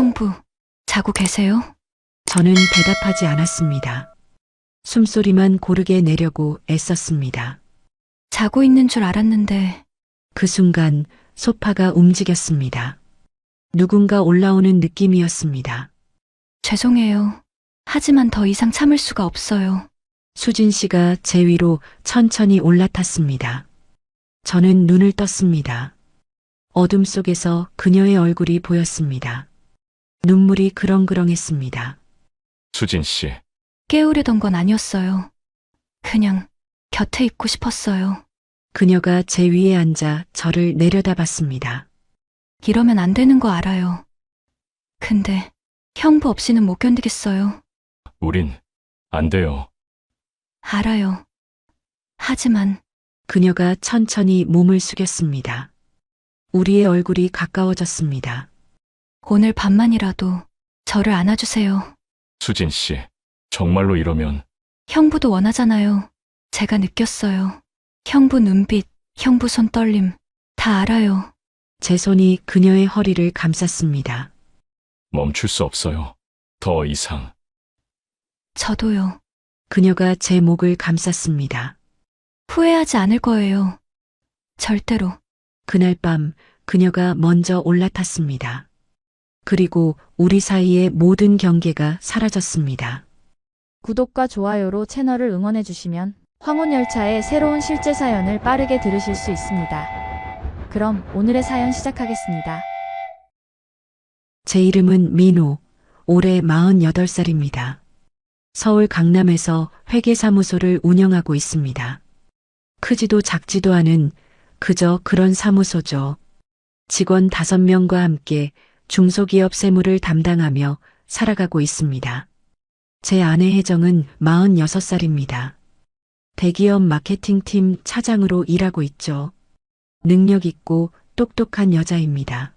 형부, 자고 계세요? 저는 대답하지 않았습니다. 숨소리만 고르게 내려고 애썼습니다. 자고 있는 줄 알았는데, 그 순간 소파가 움직였습니다. 누군가 올라오는 느낌이었습니다. 죄송해요. 하지만 더 이상 참을 수가 없어요. 수진 씨가 제 위로 천천히 올라탔습니다. 저는 눈을 떴습니다. 어둠 속에서 그녀의 얼굴이 보였습니다. 눈물이 그렁그렁했습니다. 수진 씨, 깨우려던 건 아니었어요. 그냥 곁에 있고 싶었어요. 그녀가 제 위에 앉아 저를 내려다봤습니다. 이러면 안 되는 거 알아요. 근데 형부 없이는 못 견디겠어요. 우린 안 돼요. 알아요. 하지만 그녀가 천천히 몸을 숙였습니다. 우리의 얼굴이 가까워졌습니다. 오늘 밤만이라도 저를 안아주세요. 수진 씨, 정말로 이러면 형부도 원하잖아요. 제가 느꼈어요. 형부 눈빛, 형부 손 떨림, 다 알아요. 제 손이 그녀의 허리를 감쌌습니다. 멈출 수 없어요. 더 이상. 저도요. 그녀가 제 목을 감쌌습니다. 후회하지 않을 거예요. 절대로. 그날 밤 그녀가 먼저 올라탔습니다. 그리고 우리 사이의 모든 경계가 사라졌습니다. 구독과 좋아요로 채널을 응원해 주시면 황혼열차의 새로운 실제 사연을 빠르게 들으실 수 있습니다. 그럼 오늘의 사연 시작하겠습니다. 제 이름은 민호, 올해 48살입니다. 서울 강남에서 회계사무소를 운영하고 있습니다. 크지도 작지도 않은 그저 그런 사무소죠. 직원 5명과 함께 중소기업 세무를 담당하며 살아가고 있습니다. 제 아내 혜정은 46살입니다. 대기업 마케팅팀 차장으로 일하고 있죠. 능력 있고 똑똑한 여자입니다.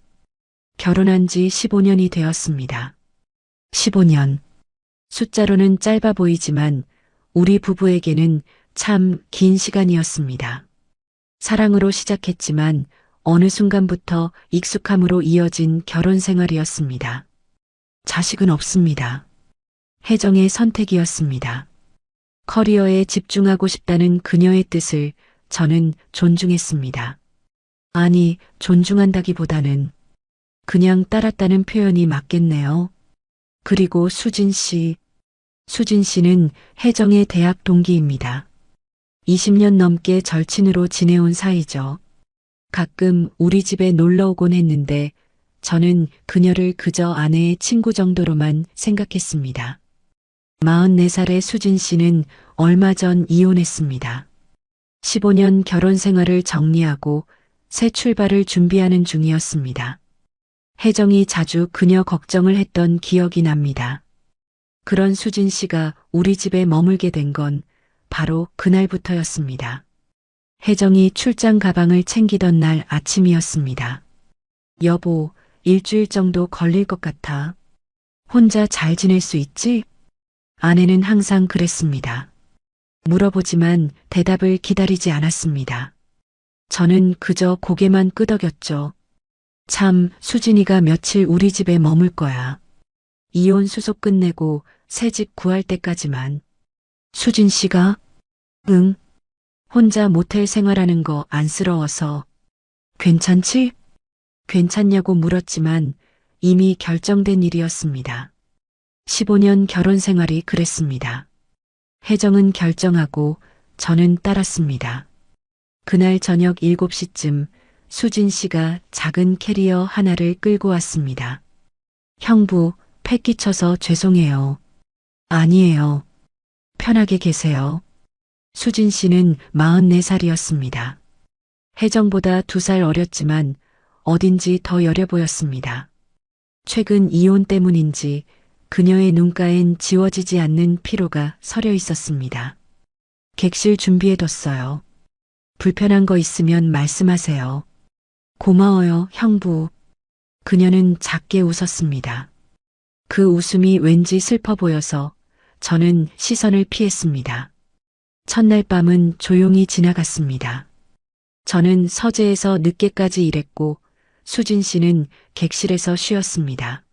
결혼한 지 15년이 되었습니다. 15년. 숫자로는 짧아 보이지만 우리 부부에게는 참 긴 시간이었습니다. 사랑으로 시작했지만 어느 순간부터 익숙함으로 이어진 결혼 생활이었습니다. 자식은 없습니다. 혜정의 선택이었습니다. 커리어에 집중하고 싶다는 그녀의 뜻을 저는 존중했습니다. 아니, 존중한다기보다는 그냥 따랐다는 표현이 맞겠네요. 그리고 수진 씨는 혜정의 대학 동기입니다. 20년 넘게 절친으로 지내온 사이죠. 가끔 우리 집에 놀러 오곤 했는데 저는 그녀를 그저 아내의 친구 정도로만 생각했습니다. 44살의 수진 씨는 얼마 전 이혼했습니다. 15년 결혼 생활을 정리하고 새 출발을 준비하는 중이었습니다. 혜정이 자주 그녀 걱정을 했던 기억이 납니다. 그런 수진 씨가 우리 집에 머물게 된 건 바로 그날부터였습니다. 혜정이 출장 가방을 챙기던 날 아침이었습니다. 여보, 일주일 정도 걸릴 것 같아. 혼자 잘 지낼 수 있지? 아내는 항상 그랬습니다. 물어보지만 대답을 기다리지 않았습니다. 저는 그저 고개만 끄덕였죠. 참, 수진이가 며칠 우리 집에 머물 거야. 이혼 수속 끝내고 새 집 구할 때까지만. 수진 씨가? 응. 혼자 모텔 생활하는 거 안쓰러워서. 괜찮지? 괜찮냐고 물었지만 이미 결정된 일이었습니다. 15년 결혼 생활이 그랬습니다. 혜정은 결정하고 저는 따랐습니다. 그날 저녁 7시쯤 수진 씨가 작은 캐리어 하나를 끌고 왔습니다. 형부, 패 끼쳐서 죄송해요. 아니에요. 편하게 계세요. 수진 씨는 44살이었습니다. 혜정보다 2살 어렸지만 어딘지 더 여려 보였습니다. 최근 이혼 때문인지 그녀의 눈가엔 지워지지 않는 피로가 서려 있었습니다. 객실 준비해뒀어요. 불편한 거 있으면 말씀하세요. 고마워요, 형부. 그녀는 작게 웃었습니다. 그 웃음이 왠지 슬퍼 보여서 저는 시선을 피했습니다. 첫날 밤은 조용히 지나갔습니다. 저는 서재에서 늦게까지 일했고 수진 씨는 객실에서 쉬었습니다.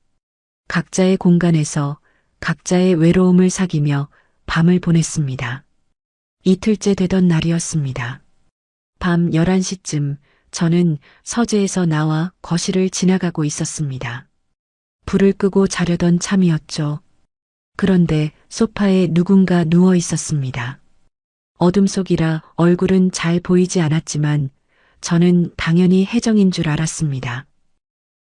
각자의 공간에서 각자의 외로움을 사귀며 밤을 보냈습니다. 이틀째 되던 날이었습니다. 밤 11시쯤 저는 서재에서 나와 거실을 지나가고 있었습니다. 불을 끄고 자려던 참이었죠. 그런데 소파에 누군가 누워 있었습니다. 어둠 속이라 얼굴은 잘 보이지 않았지만 저는 당연히 혜정인 줄 알았습니다.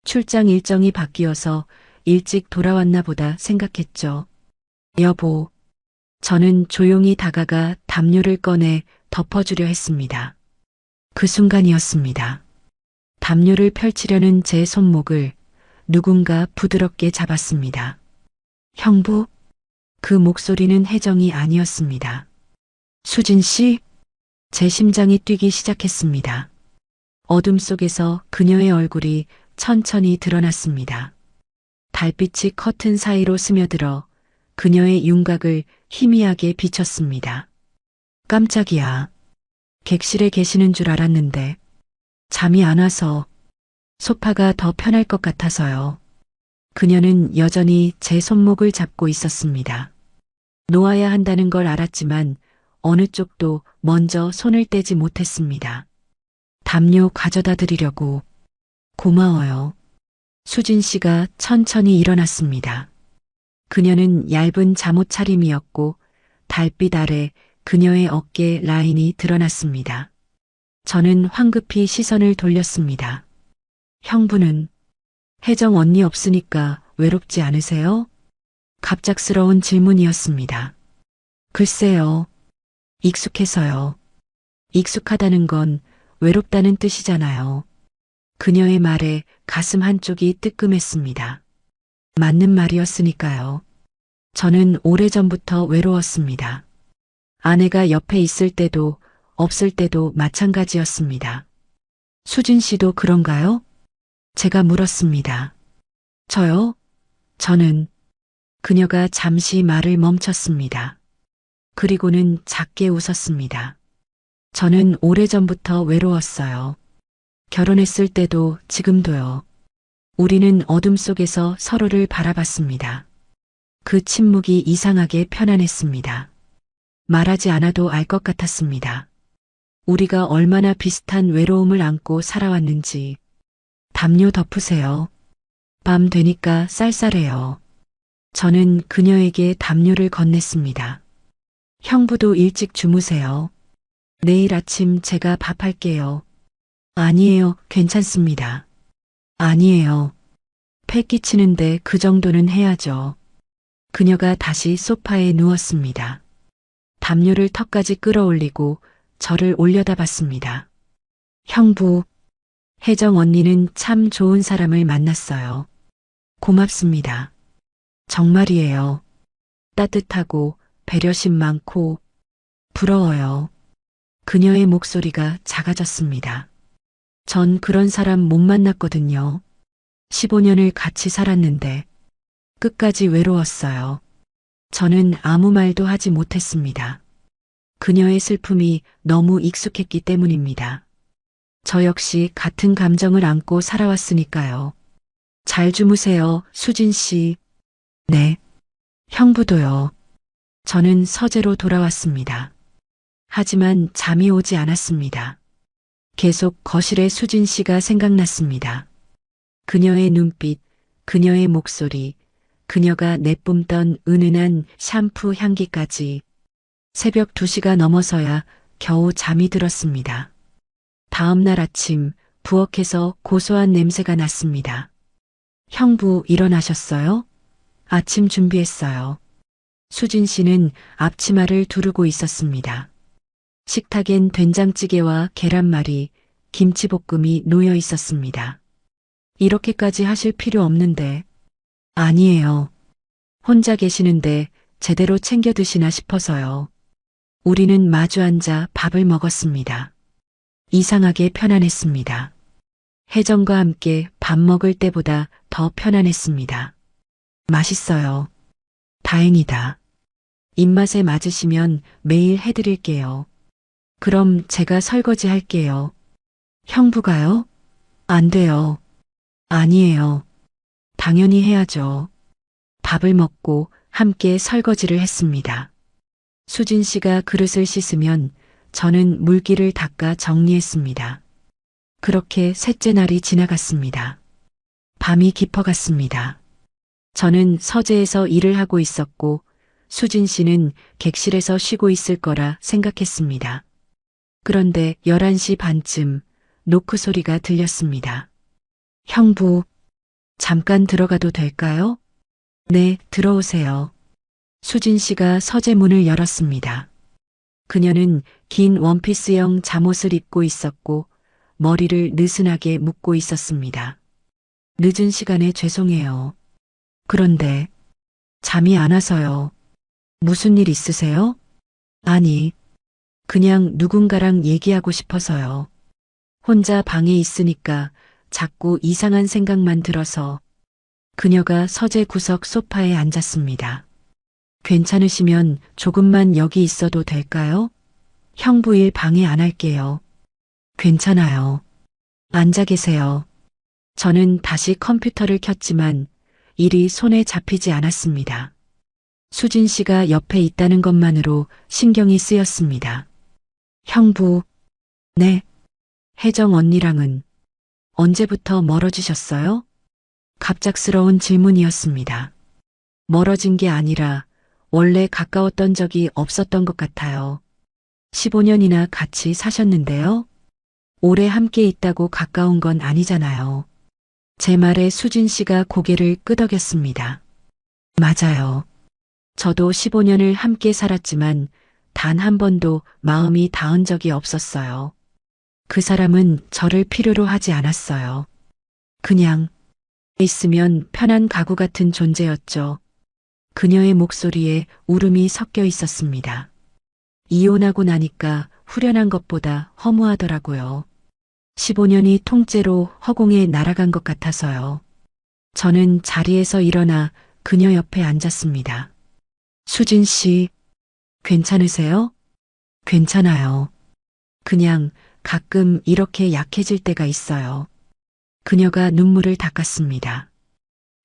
출장 일정이 바뀌어서 일찍 돌아왔나 보다 생각했죠. 여보. 저는 조용히 다가가 담요를 꺼내 덮어주려 했습니다. 그 순간이었습니다. 담요를 펼치려는 제 손목을 누군가 부드럽게 잡았습니다. 형부? 그 목소리는 혜정이 아니었습니다. 수진 씨? 제 심장이 뛰기 시작했습니다. 어둠 속에서 그녀의 얼굴이 천천히 드러났습니다. 달빛이 커튼 사이로 스며들어 그녀의 윤곽을 희미하게 비쳤습니다. 깜짝이야. 객실에 계시는 줄 알았는데 잠이 안 와서 소파가 더 편할 것 같아서요. 그녀는 여전히 제 손목을 잡고 있었습니다. 놓아야 한다는 걸 알았지만 어느 쪽도 먼저 손을 떼지 못했습니다. 담요 가져다 드리려고. 고마워요. 수진 씨가 천천히 일어났습니다. 그녀는 얇은 잠옷 차림이었고 달빛 아래 그녀의 어깨 라인이 드러났습니다. 저는 황급히 시선을 돌렸습니다. 형부는 혜정 언니 없으니까 외롭지 않으세요? 갑작스러운 질문이었습니다. 글쎄요. 익숙해서요. 익숙하다는 건 외롭다는 뜻이잖아요. 그녀의 말에 가슴 한쪽이 뜨끔했습니다. 맞는 말이었으니까요. 저는 오래전부터 외로웠습니다. 아내가 옆에 있을 때도 없을 때도 마찬가지였습니다. 수진 씨도 그런가요? 제가 물었습니다. 저요? 저는 그녀가 잠시 말을 멈췄습니다. 그리고는 작게 웃었습니다. 저는 오래전부터 외로웠어요. 결혼했을 때도 지금도요. 우리는 어둠 속에서 서로를 바라봤습니다. 그 침묵이 이상하게 편안했습니다. 말하지 않아도 알 것 같았습니다. 우리가 얼마나 비슷한 외로움을 안고 살아왔는지. 담요 덮으세요. 밤 되니까 쌀쌀해요. 저는 그녀에게 담요를 건넸습니다. 형부도 일찍 주무세요. 내일 아침 제가 밥할게요. 아니에요, 괜찮습니다. 아니에요. 패 끼치는데 그 정도는 해야죠. 그녀가 다시 소파에 누웠습니다. 담요를 턱까지 끌어올리고 저를 올려다봤습니다. 형부, 혜정 언니는 참 좋은 사람을 만났어요. 고맙습니다. 정말이에요. 따뜻하고 배려심 많고 부러워요. 그녀의 목소리가 작아졌습니다. 전 그런 사람 못 만났거든요. 15년을 같이 살았는데 끝까지 외로웠어요. 저는 아무 말도 하지 못했습니다. 그녀의 슬픔이 너무 익숙했기 때문입니다. 저 역시 같은 감정을 안고 살아왔으니까요. 잘 주무세요, 수진 씨. 네. 형부도요. 저는 서재로 돌아왔습니다. 하지만 잠이 오지 않았습니다. 계속 거실에 수진 씨가 생각났습니다. 그녀의 눈빛, 그녀의 목소리, 그녀가 내뿜던 은은한 샴푸 향기까지. 새벽 2시가 넘어서야 겨우 잠이 들었습니다. 다음 날 아침 부엌에서 고소한 냄새가 났습니다. 형부 일어나셨어요? 아침 준비했어요. 수진 씨는 앞치마를 두르고 있었습니다. 식탁엔 된장찌개와 계란말이, 김치볶음이 놓여 있었습니다. 이렇게까지 하실 필요 없는데. 아니에요. 혼자 계시는데 제대로 챙겨 드시나 싶어서요. 우리는 마주 앉아 밥을 먹었습니다. 이상하게 편안했습니다. 혜정과 함께 밥 먹을 때보다 더 편안했습니다. 맛있어요. 다행이다. 입맛에 맞으시면 매일 해드릴게요. 그럼 제가 설거지 할게요. 형부가요? 안 돼요. 아니에요. 당연히 해야죠. 밥을 먹고 함께 설거지를 했습니다. 수진 씨가 그릇을 씻으면 저는 물기를 닦아 정리했습니다. 그렇게 셋째 날이 지나갔습니다. 밤이 깊어갔습니다. 저는 서재에서 일을 하고 있었고 수진 씨는 객실에서 쉬고 있을 거라 생각했습니다. 그런데 11시 반쯤 노크 소리가 들렸습니다. 형부, 잠깐 들어가도 될까요? 네, 들어오세요. 수진 씨가 서재 문을 열었습니다. 그녀는 긴 원피스형 잠옷을 입고 있었고 머리를 느슨하게 묶고 있었습니다. 늦은 시간에 죄송해요. 그런데 잠이 안 와서요. 무슨 일 있으세요? 아니, 그냥 누군가랑 얘기하고 싶어서요. 혼자 방에 있으니까 자꾸 이상한 생각만 들어서. 그녀가 서재 구석 소파에 앉았습니다. 괜찮으시면 조금만 여기 있어도 될까요? 형부 일 방해 안 할게요. 괜찮아요. 앉아 계세요. 저는 다시 컴퓨터를 켰지만 일이 손에 잡히지 않았습니다. 수진 씨가 옆에 있다는 것만으로 신경이 쓰였습니다. 형부, 네. 혜정 언니랑은 언제부터 멀어지셨어요? 갑작스러운 질문이었습니다. 멀어진 게 아니라 원래 가까웠던 적이 없었던 것 같아요. 15년이나 같이 사셨는데요. 오래 함께 있다고 가까운 건 아니잖아요. 제 말에 수진 씨가 고개를 끄덕였습니다. 맞아요. 저도 15년을 함께 살았지만 단 한 번도 마음이 닿은 적이 없었어요. 그 사람은 저를 필요로 하지 않았어요. 그냥 있으면 편한 가구 같은 존재였죠. 그녀의 목소리에 울음이 섞여 있었습니다. 이혼하고 나니까 후련한 것보다 허무하더라고요. 15년이 통째로 허공에 날아간 것 같아서요. 저는 자리에서 일어나 그녀 옆에 앉았습니다. 수진 씨, 괜찮으세요? 괜찮아요. 그냥 가끔 이렇게 약해질 때가 있어요. 그녀가 눈물을 닦았습니다.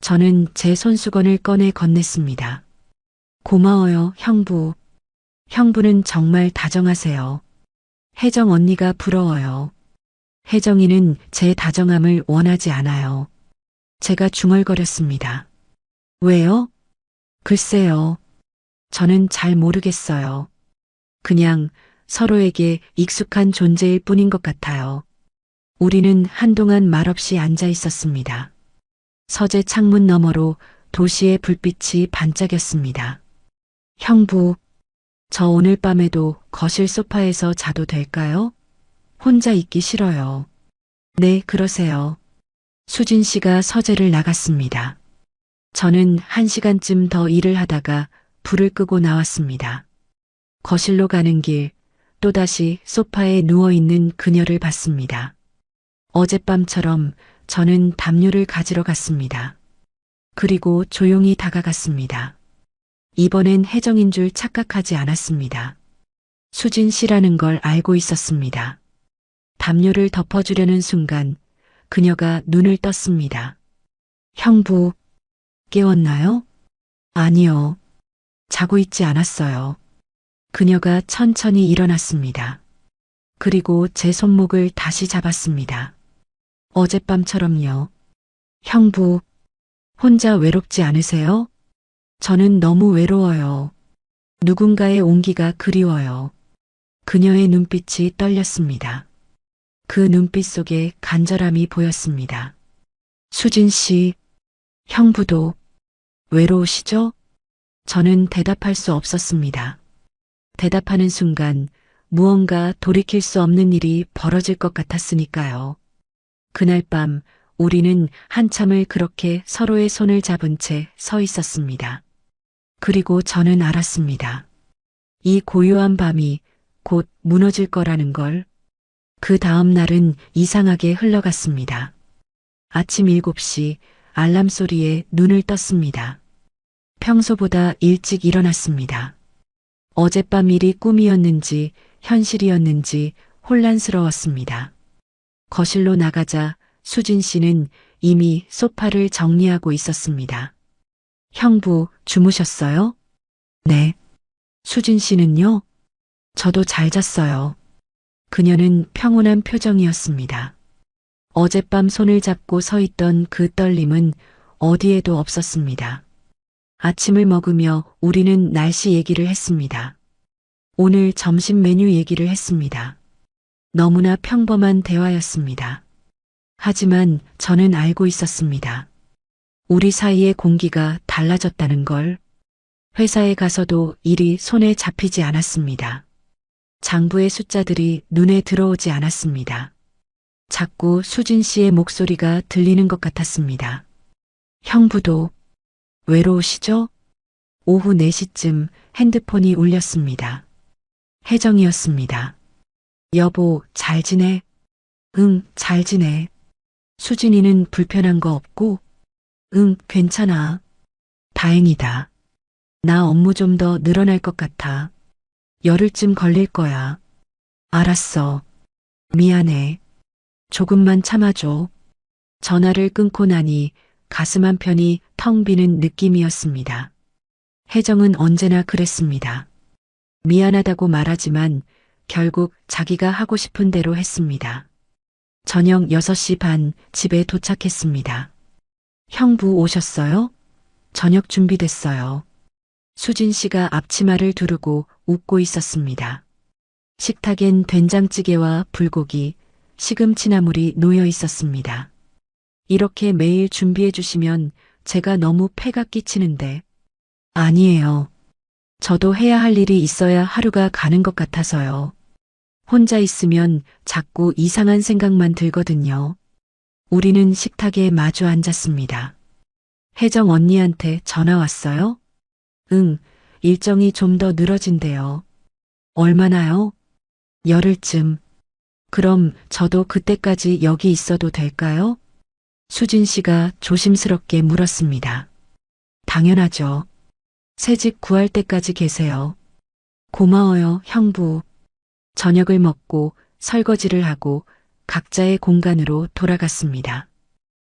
저는 제 손수건을 꺼내 건넸습니다. 고마워요, 형부. 형부는 정말 다정하세요. 혜정 언니가 부러워요. 혜정이는 제 다정함을 원하지 않아요. 제가 중얼거렸습니다. 왜요? 글쎄요. 저는 잘 모르겠어요. 그냥 서로에게 익숙한 존재일 뿐인 것 같아요. 우리는 한동안 말없이 앉아 있었습니다. 서재 창문 너머로 도시의 불빛이 반짝였습니다. 형부, 저 오늘 밤에도 거실 소파에서 자도 될까요? 혼자 있기 싫어요. 네, 그러세요. 수진 씨가 서재를 나갔습니다. 저는 1시간쯤 더 일을 하다가 불을 끄고 나왔습니다. 거실로 가는 길, 또다시 소파에 누워있는 그녀를 봤습니다. 어젯밤처럼 저는 담요를 가지러 갔습니다. 그리고 조용히 다가갔습니다. 이번엔 혜정인 줄 착각하지 않았습니다. 수진 씨라는 걸 알고 있었습니다. 담요를 덮어주려는 순간 그녀가 눈을 떴습니다. 형부, 깨웠나요? 아니요. 자고 있지 않았어요. 그녀가 천천히 일어났습니다. 그리고 제 손목을 다시 잡았습니다. 어젯밤처럼요. 형부, 혼자 외롭지 않으세요? 저는 너무 외로워요. 누군가의 온기가 그리워요. 그녀의 눈빛이 떨렸습니다. 그 눈빛 속에 간절함이 보였습니다. 수진 씨, 형부도 외로우시죠? 저는 대답할 수 없었습니다. 대답하는 순간 무언가 돌이킬 수 없는 일이 벌어질 것 같았으니까요. 그날 밤 우리는 한참을 그렇게 서로의 손을 잡은 채 서 있었습니다. 그리고 저는 알았습니다. 이 고요한 밤이 곧 무너질 거라는 걸. 그 다음 날은 이상하게 흘러갔습니다. 아침 7시 알람 소리에 눈을 떴습니다. 평소보다 일찍 일어났습니다. 어젯밤 일이 꿈이었는지 현실이었는지 혼란스러웠습니다. 거실로 나가자 수진 씨는 이미 소파를 정리하고 있었습니다. 형부, 주무셨어요? 네. 수진 씨는요? 저도 잘 잤어요. 그녀는 평온한 표정이었습니다. 어젯밤 손을 잡고 서 있던 그 떨림은 어디에도 없었습니다. 아침을 먹으며 우리는 날씨 얘기를 했습니다. 오늘 점심 메뉴 얘기를 했습니다. 너무나 평범한 대화였습니다. 하지만 저는 알고 있었습니다. 우리 사이의 공기가 달라졌다는 걸. 회사에 가서도 일이 손에 잡히지 않았습니다. 장부의 숫자들이 눈에 들어오지 않았습니다. 자꾸 수진 씨의 목소리가 들리는 것 같았습니다. 형부도 외로우시죠? 오후 4시쯤 핸드폰이 울렸습니다. 혜정이었습니다. 여보, 잘 지내? 응, 잘 지내. 수진이는 불편한 거 없고? 응, 괜찮아. 다행이다. 나 업무 좀 더 늘어날 것 같아. 열흘쯤 걸릴 거야. 알았어. 미안해. 조금만 참아줘. 전화를 끊고 나니 가슴 한편이 텅 비는 느낌이었습니다. 혜정은 언제나 그랬습니다. 미안하다고 말하지만 결국 자기가 하고 싶은 대로 했습니다. 저녁 6시 반 집에 도착했습니다. 형부 오셨어요? 저녁 준비됐어요. 수진 씨가 앞치마를 두르고 웃고 있었습니다. 식탁엔 된장찌개와 불고기, 시금치나물이 놓여 있었습니다. 이렇게 매일 준비해 주시면 제가 너무 패가 끼치는데. 아니에요. 저도 해야 할 일이 있어야 하루가 가는 것 같아서요. 혼자 있으면 자꾸 이상한 생각만 들거든요. 우리는 식탁에 마주 앉았습니다. 혜정 언니한테 전화 왔어요? 응, 일정이 좀 더 늘어진대요. 얼마나요? 열흘쯤. 그럼 저도 그때까지 여기 있어도 될까요? 수진 씨가 조심스럽게 물었습니다. 당연하죠. 새집 구할 때까지 계세요. 고마워요, 형부. 저녁을 먹고 설거지를 하고 각자의 공간으로 돌아갔습니다.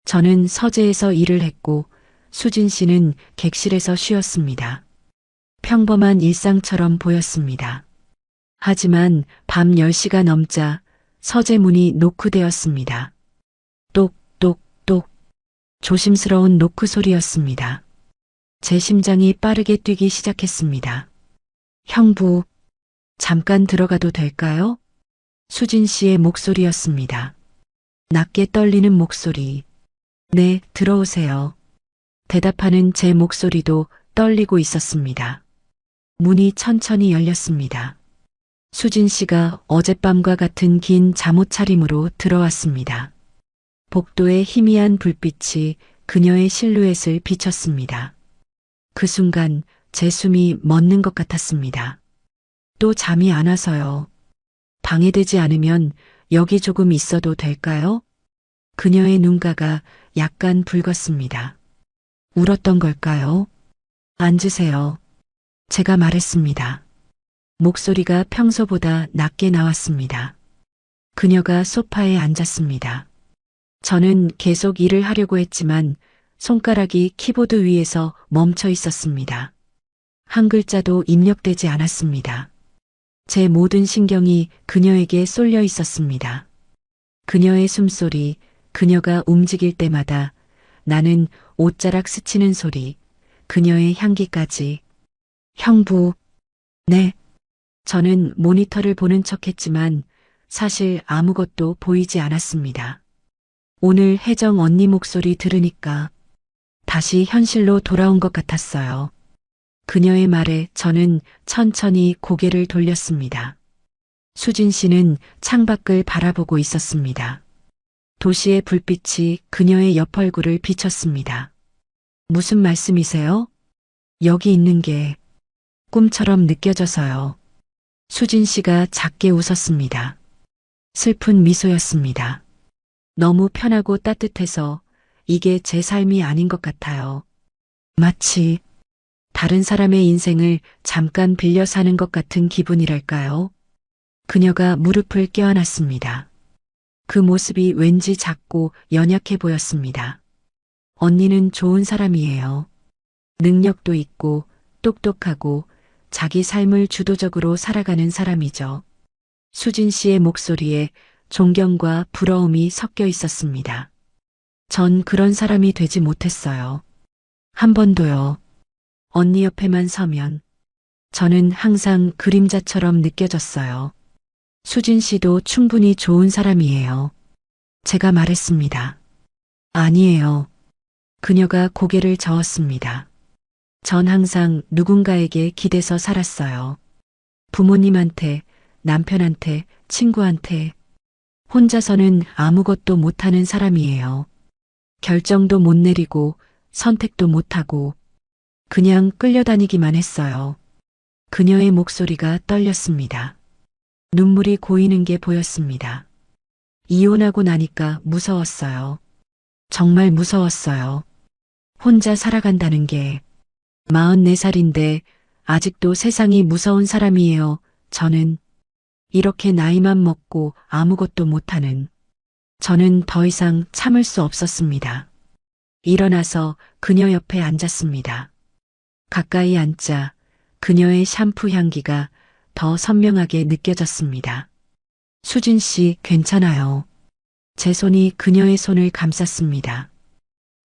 저는 서재에서 일을 했고 수진 씨는 객실에서 쉬었습니다. 평범한 일상처럼 보였습니다. 하지만 밤 10시가 넘자 서재 문이 노크되었습니다. 똑똑똑. 조심스러운 노크 소리였습니다. 제 심장이 빠르게 뛰기 시작했습니다. 형부, 잠깐 들어가도 될까요? 수진 씨의 목소리였습니다. 낮게 떨리는 목소리. 네, 들어오세요. 대답하는 제 목소리도 떨리고 있었습니다. 문이 천천히 열렸습니다. 수진 씨가 어젯밤과 같은 긴 잠옷 차림으로 들어왔습니다. 복도의 희미한 불빛이 그녀의 실루엣을 비쳤습니다. 그 순간 제 숨이 멎는 것 같았습니다. 또 잠이 안 와서요. 방해되지 않으면 여기 조금 있어도 될까요? 그녀의 눈가가 약간 붉었습니다. 울었던 걸까요? 앉으세요. 제가 말했습니다. 목소리가 평소보다 낮게 나왔습니다. 그녀가 소파에 앉았습니다. 저는 계속 일을 하려고 했지만 손가락이 키보드 위에서 멈춰 있었습니다. 한 글자도 입력되지 않았습니다. 제 모든 신경이 그녀에게 쏠려 있었습니다. 그녀의 숨소리, 그녀가 움직일 때마다 나는 옷자락 스치는 소리, 그녀의 향기까지. 형부, 네. 저는 모니터를 보는 척했지만 사실 아무것도 보이지 않았습니다. 오늘 혜정 언니 목소리 들으니까 다시 현실로 돌아온 것 같았어요. 그녀의 말에 저는 천천히 고개를 돌렸습니다. 수진 씨는 창밖을 바라보고 있었습니다. 도시의 불빛이 그녀의 옆 얼굴을 비쳤습니다. 무슨 말씀이세요? 여기 있는 게 꿈처럼 느껴져서요. 수진 씨가 작게 웃었습니다. 슬픈 미소였습니다. 너무 편하고 따뜻해서 이게 제 삶이 아닌 것 같아요. 마치 다른 사람의 인생을 잠깐 빌려 사는 것 같은 기분이랄까요? 그녀가 무릎을 껴안았습니다. 그 모습이 왠지 작고 연약해 보였습니다. 언니는 좋은 사람이에요. 능력도 있고 똑똑하고 자기 삶을 주도적으로 살아가는 사람이죠. 수진 씨의 목소리에 존경과 부러움이 섞여 있었습니다. 전 그런 사람이 되지 못했어요. 한 번도요. 언니 옆에만 서면 저는 항상 그림자처럼 느껴졌어요. 수진 씨도 충분히 좋은 사람이에요. 제가 말했습니다. 아니에요. 그녀가 고개를 저었습니다. 전 항상 누군가에게 기대서 살았어요. 부모님한테, 남편한테, 친구한테. 혼자서는 아무것도 못하는 사람이에요. 결정도 못 내리고 선택도 못하고 그냥 끌려다니기만 했어요. 그녀의 목소리가 떨렸습니다. 눈물이 고이는 게 보였습니다. 이혼하고 나니까 무서웠어요. 정말 무서웠어요. 혼자 살아간다는 게 44살인데 아직도 세상이 무서운 사람이에요. 저는 이렇게 나이만 먹고 아무것도 못하는 저는 더 이상 참을 수 없었습니다. 일어나서 그녀 옆에 앉았습니다. 가까이 앉자 그녀의 샴푸 향기가 더 선명하게 느껴졌습니다. 수진 씨, 괜찮아요. 제 손이 그녀의 손을 감쌌습니다.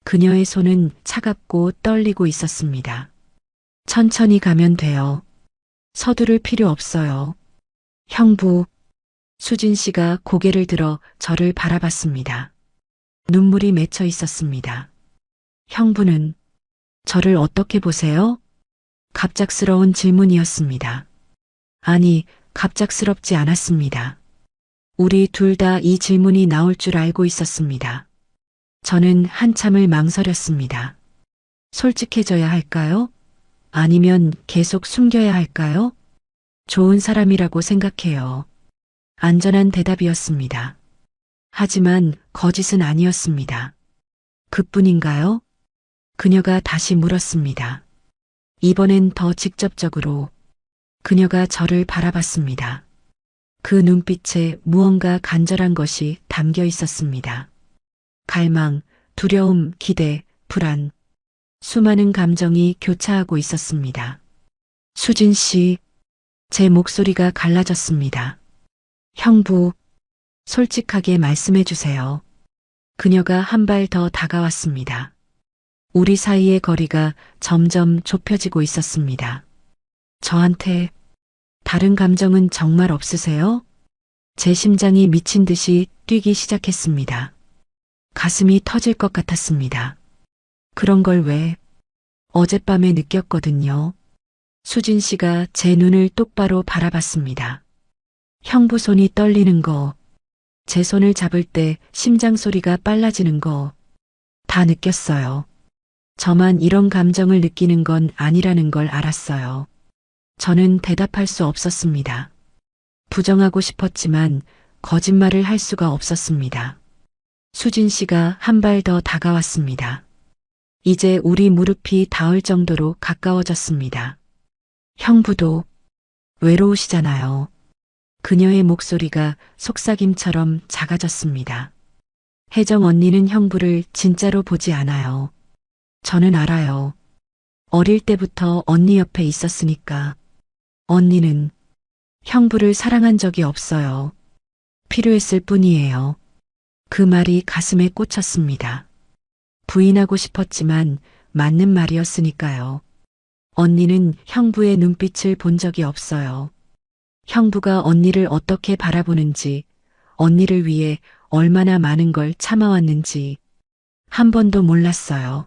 그녀의 손은 차갑고 떨리고 있었습니다. 천천히 가면 돼요. 서두를 필요 없어요. 형부. 수진 씨가 고개를 들어 저를 바라봤습니다. 눈물이 맺혀 있었습니다. 형부는 저를 어떻게 보세요? 갑작스러운 질문이었습니다. 아니, 갑작스럽지 않았습니다. 우리 둘 다 이 질문이 나올 줄 알고 있었습니다. 저는 한참을 망설였습니다. 솔직해져야 할까요? 아니면 계속 숨겨야 할까요? 좋은 사람이라고 생각해요. 안전한 대답이었습니다. 하지만 거짓은 아니었습니다. 그뿐인가요? 그녀가 다시 물었습니다. 이번엔 더 직접적으로 그녀가 저를 바라봤습니다. 그 눈빛에 무언가 간절한 것이 담겨 있었습니다. 갈망, 두려움, 기대, 불안. 수많은 감정이 교차하고 있었습니다. 수진 씨, 제 목소리가 갈라졌습니다. 형부, 솔직하게 말씀해 주세요. 그녀가 한 발 더 다가왔습니다. 우리 사이의 거리가 점점 좁혀지고 있었습니다. 저한테 다른 감정은 정말 없으세요? 제 심장이 미친 듯이 뛰기 시작했습니다. 가슴이 터질 것 같았습니다. 그런 걸 왜? 어젯밤에 느꼈거든요. 수진 씨가 제 눈을 똑바로 바라봤습니다. 형부 손이 떨리는 거, 제 손을 잡을 때 심장 소리가 빨라지는 거, 다 느꼈어요. 저만 이런 감정을 느끼는 건 아니라는 걸 알았어요. 저는 대답할 수 없었습니다. 부정하고 싶었지만 거짓말을 할 수가 없었습니다. 수진 씨가 한 발 더 다가왔습니다. 이제 우리 무릎이 닿을 정도로 가까워졌습니다. 형부도 외로우시잖아요. 그녀의 목소리가 속삭임처럼 작아졌습니다. 혜정 언니는 형부를 진짜로 보지 않아요. 저는 알아요. 어릴 때부터 언니 옆에 있었으니까. 언니는 형부를 사랑한 적이 없어요. 필요했을 뿐이에요. 그 말이 가슴에 꽂혔습니다. 부인하고 싶었지만 맞는 말이었으니까요. 언니는 형부의 눈빛을 본 적이 없어요. 형부가 언니를 어떻게 바라보는지, 언니를 위해 얼마나 많은 걸 참아왔는지 한 번도 몰랐어요.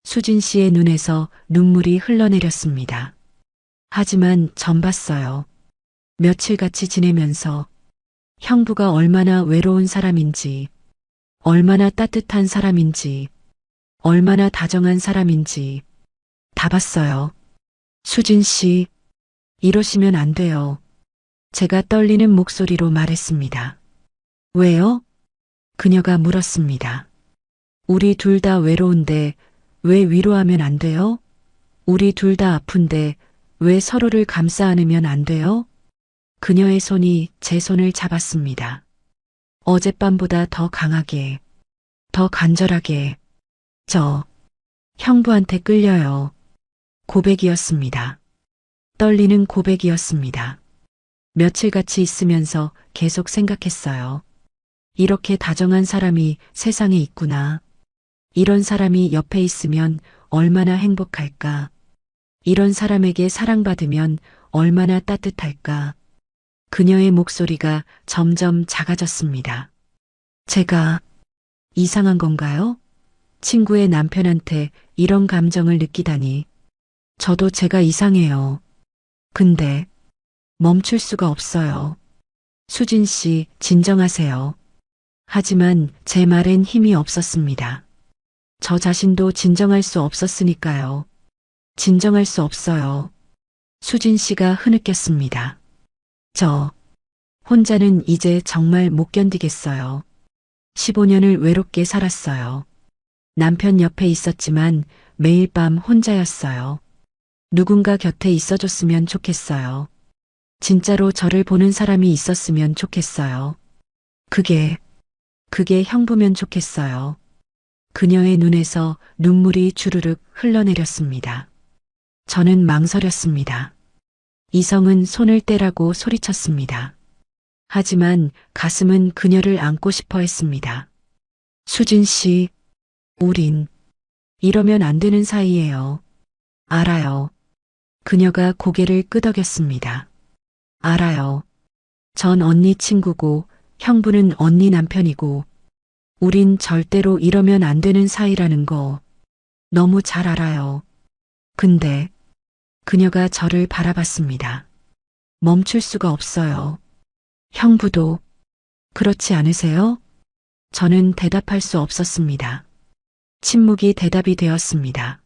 수진 씨의 눈에서 눈물이 흘러내렸습니다. 하지만 전 봤어요. 며칠 같이 지내면서 형부가 얼마나 외로운 사람인지, 얼마나 따뜻한 사람인지, 얼마나 다정한 사람인지 다 봤어요. 수진 씨, 이러시면 안 돼요. 제가 떨리는 목소리로 말했습니다. 왜요? 그녀가 물었습니다. 우리 둘 다 외로운데 왜 위로하면 안 돼요? 우리 둘 다 아픈데 왜 서로를 감싸 안으면 안 돼요? 그녀의 손이 제 손을 잡았습니다. 어젯밤보다 더 강하게, 더 간절하게. 저 형부한테 끌려요. 고백이었습니다. 떨리는 고백이었습니다. 며칠 같이 있으면서 계속 생각했어요. 이렇게 다정한 사람이 세상에 있구나. 이런 사람이 옆에 있으면 얼마나 행복할까. 이런 사람에게 사랑받으면 얼마나 따뜻할까. 그녀의 목소리가 점점 작아졌습니다. 제가 이상한 건가요? 친구의 남편한테 이런 감정을 느끼다니. 저도 제가 이상해요. 근데 멈출 수가 없어요. 수진 씨, 진정하세요. 하지만 제 말엔 힘이 없었습니다. 저 자신도 진정할 수 없었으니까요. 진정할 수 없어요. 수진 씨가 흐느꼈습니다. 저 혼자는 이제 정말 못 견디겠어요. 15년을 외롭게 살았어요. 남편 옆에 있었지만 매일 밤 혼자였어요. 누군가 곁에 있어줬으면 좋겠어요. 진짜로 저를 보는 사람이 있었으면 좋겠어요. 그게 형부면 좋겠어요. 그녀의 눈에서 눈물이 주르륵 흘러내렸습니다. 저는 망설였습니다. 이성은 손을 떼라고 소리쳤습니다. 하지만 가슴은 그녀를 안고 싶어 했습니다. 수진 씨, 우린 이러면 안 되는 사이예요. 알아요. 그녀가 고개를 끄덕였습니다. 알아요. 전 언니 친구고 형부는 언니 남편이고 우린 절대로 이러면 안 되는 사이라는 거 너무 잘 알아요. 근데 그녀가 저를 바라봤습니다. 멈출 수가 없어요. 형부도 그렇지 않으세요? 저는 대답할 수 없었습니다. 침묵이 대답이 되었습니다.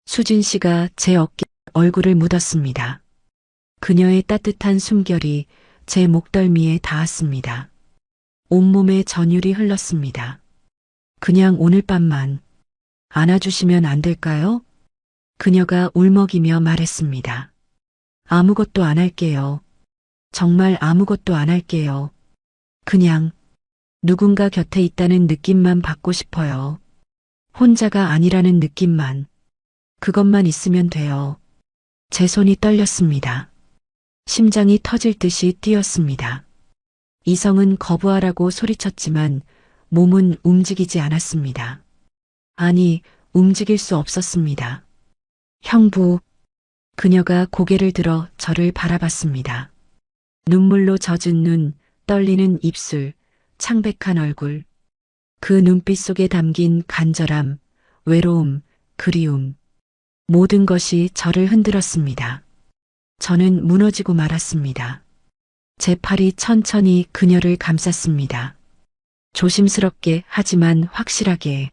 수진 씨가 제 어깨에 얼굴을 묻었습니다. 그녀의 따뜻한 숨결이 제 목덜미에 닿았습니다. 온몸에 전율이 흘렀습니다. 그냥 오늘 밤만 안아주시면 안 될까요? 그녀가 울먹이며 말했습니다. 아무것도 안 할게요. 정말 아무것도 안 할게요. 그냥 누군가 곁에 있다는 느낌만 받고 싶어요. 혼자가 아니라는 느낌만. 그것만 있으면 돼요. 제 손이 떨렸습니다. 심장이 터질 듯이 뛰었습니다. 이성은 거부하라고 소리쳤지만 몸은 움직이지 않았습니다. 아니, 움직일 수 없었습니다. 형부, 그녀가 고개를 들어 저를 바라봤습니다. 눈물로 젖은 눈, 떨리는 입술, 창백한 얼굴. 그 눈빛 속에 담긴 간절함, 외로움, 그리움. 모든 것이 저를 흔들었습니다. 저는 무너지고 말았습니다. 제 팔이 천천히 그녀를 감쌌습니다. 조심스럽게 하지만 확실하게.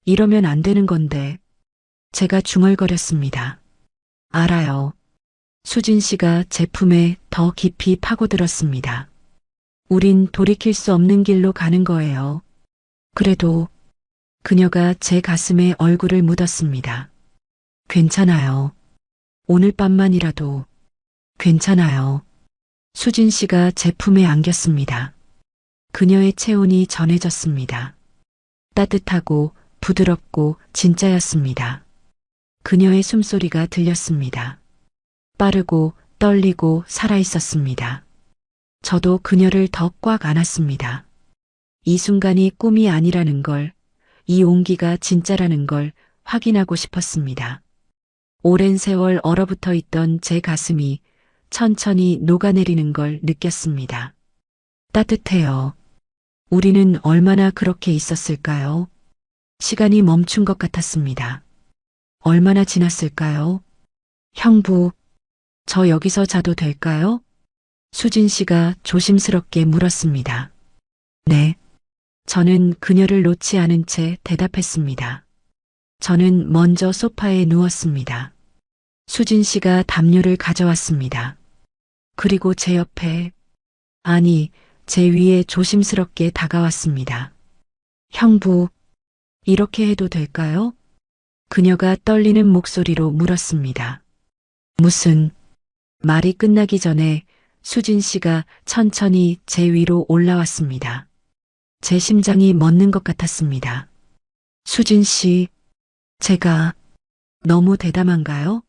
이러면 안 되는 건데. 제가 중얼거렸습니다. 알아요. 수진 씨가 제 품에 더 깊이 파고들었습니다. 우린 돌이킬 수 없는 길로 가는 거예요. 그래도 그녀가 제 가슴에 얼굴을 묻었습니다. 괜찮아요. 오늘 밤만이라도 괜찮아요. 수진 씨가 제 품에 안겼습니다. 그녀의 체온이 전해졌습니다. 따뜻하고 부드럽고 진짜였습니다. 그녀의 숨소리가 들렸습니다. 빠르고 떨리고 살아있었습니다. 저도 그녀를 더 꽉 안았습니다. 이 순간이 꿈이 아니라는 걸, 이 온기가 진짜라는 걸 확인하고 싶었습니다. 오랜 세월 얼어붙어 있던 제 가슴이 천천히 녹아내리는 걸 느꼈습니다. 따뜻해요. 우리는 얼마나 그렇게 있었을까요? 시간이 멈춘 것 같았습니다. 얼마나 지났을까요? 형부, 저 여기서 자도 될까요? 수진 씨가 조심스럽게 물었습니다. 네. 저는 그녀를 놓지 않은 채 대답했습니다. 저는 먼저 소파에 누웠습니다. 수진 씨가 담요를 가져왔습니다. 그리고 제 옆에, 아니, 제 위에 조심스럽게 다가왔습니다. 형부, 이렇게 해도 될까요? 그녀가 떨리는 목소리로 물었습니다. 무슨, 말이 끝나기 전에 수진 씨가 천천히 제 위로 올라왔습니다. 제 심장이 멎는 것 같았습니다. 수진 씨, 제가 너무 대담한가요?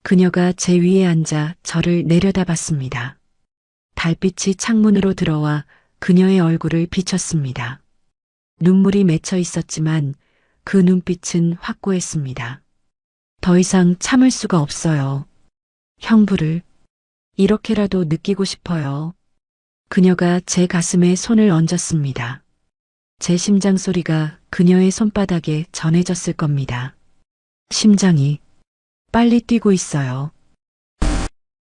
그녀가 제 위에 앉아 저를 내려다봤습니다. 달빛이 창문으로 들어와 그녀의 얼굴을 비췄습니다. 눈물이 맺혀 있었지만 그 눈빛은 확고했습니다. 더 이상 참을 수가 없어요. 형부를 이렇게라도 느끼고 싶어요. 그녀가 제 가슴에 손을 얹었습니다. 제 심장 소리가 그녀의 손바닥에 전해졌을 겁니다. 심장이 빨리 뛰고 있어요.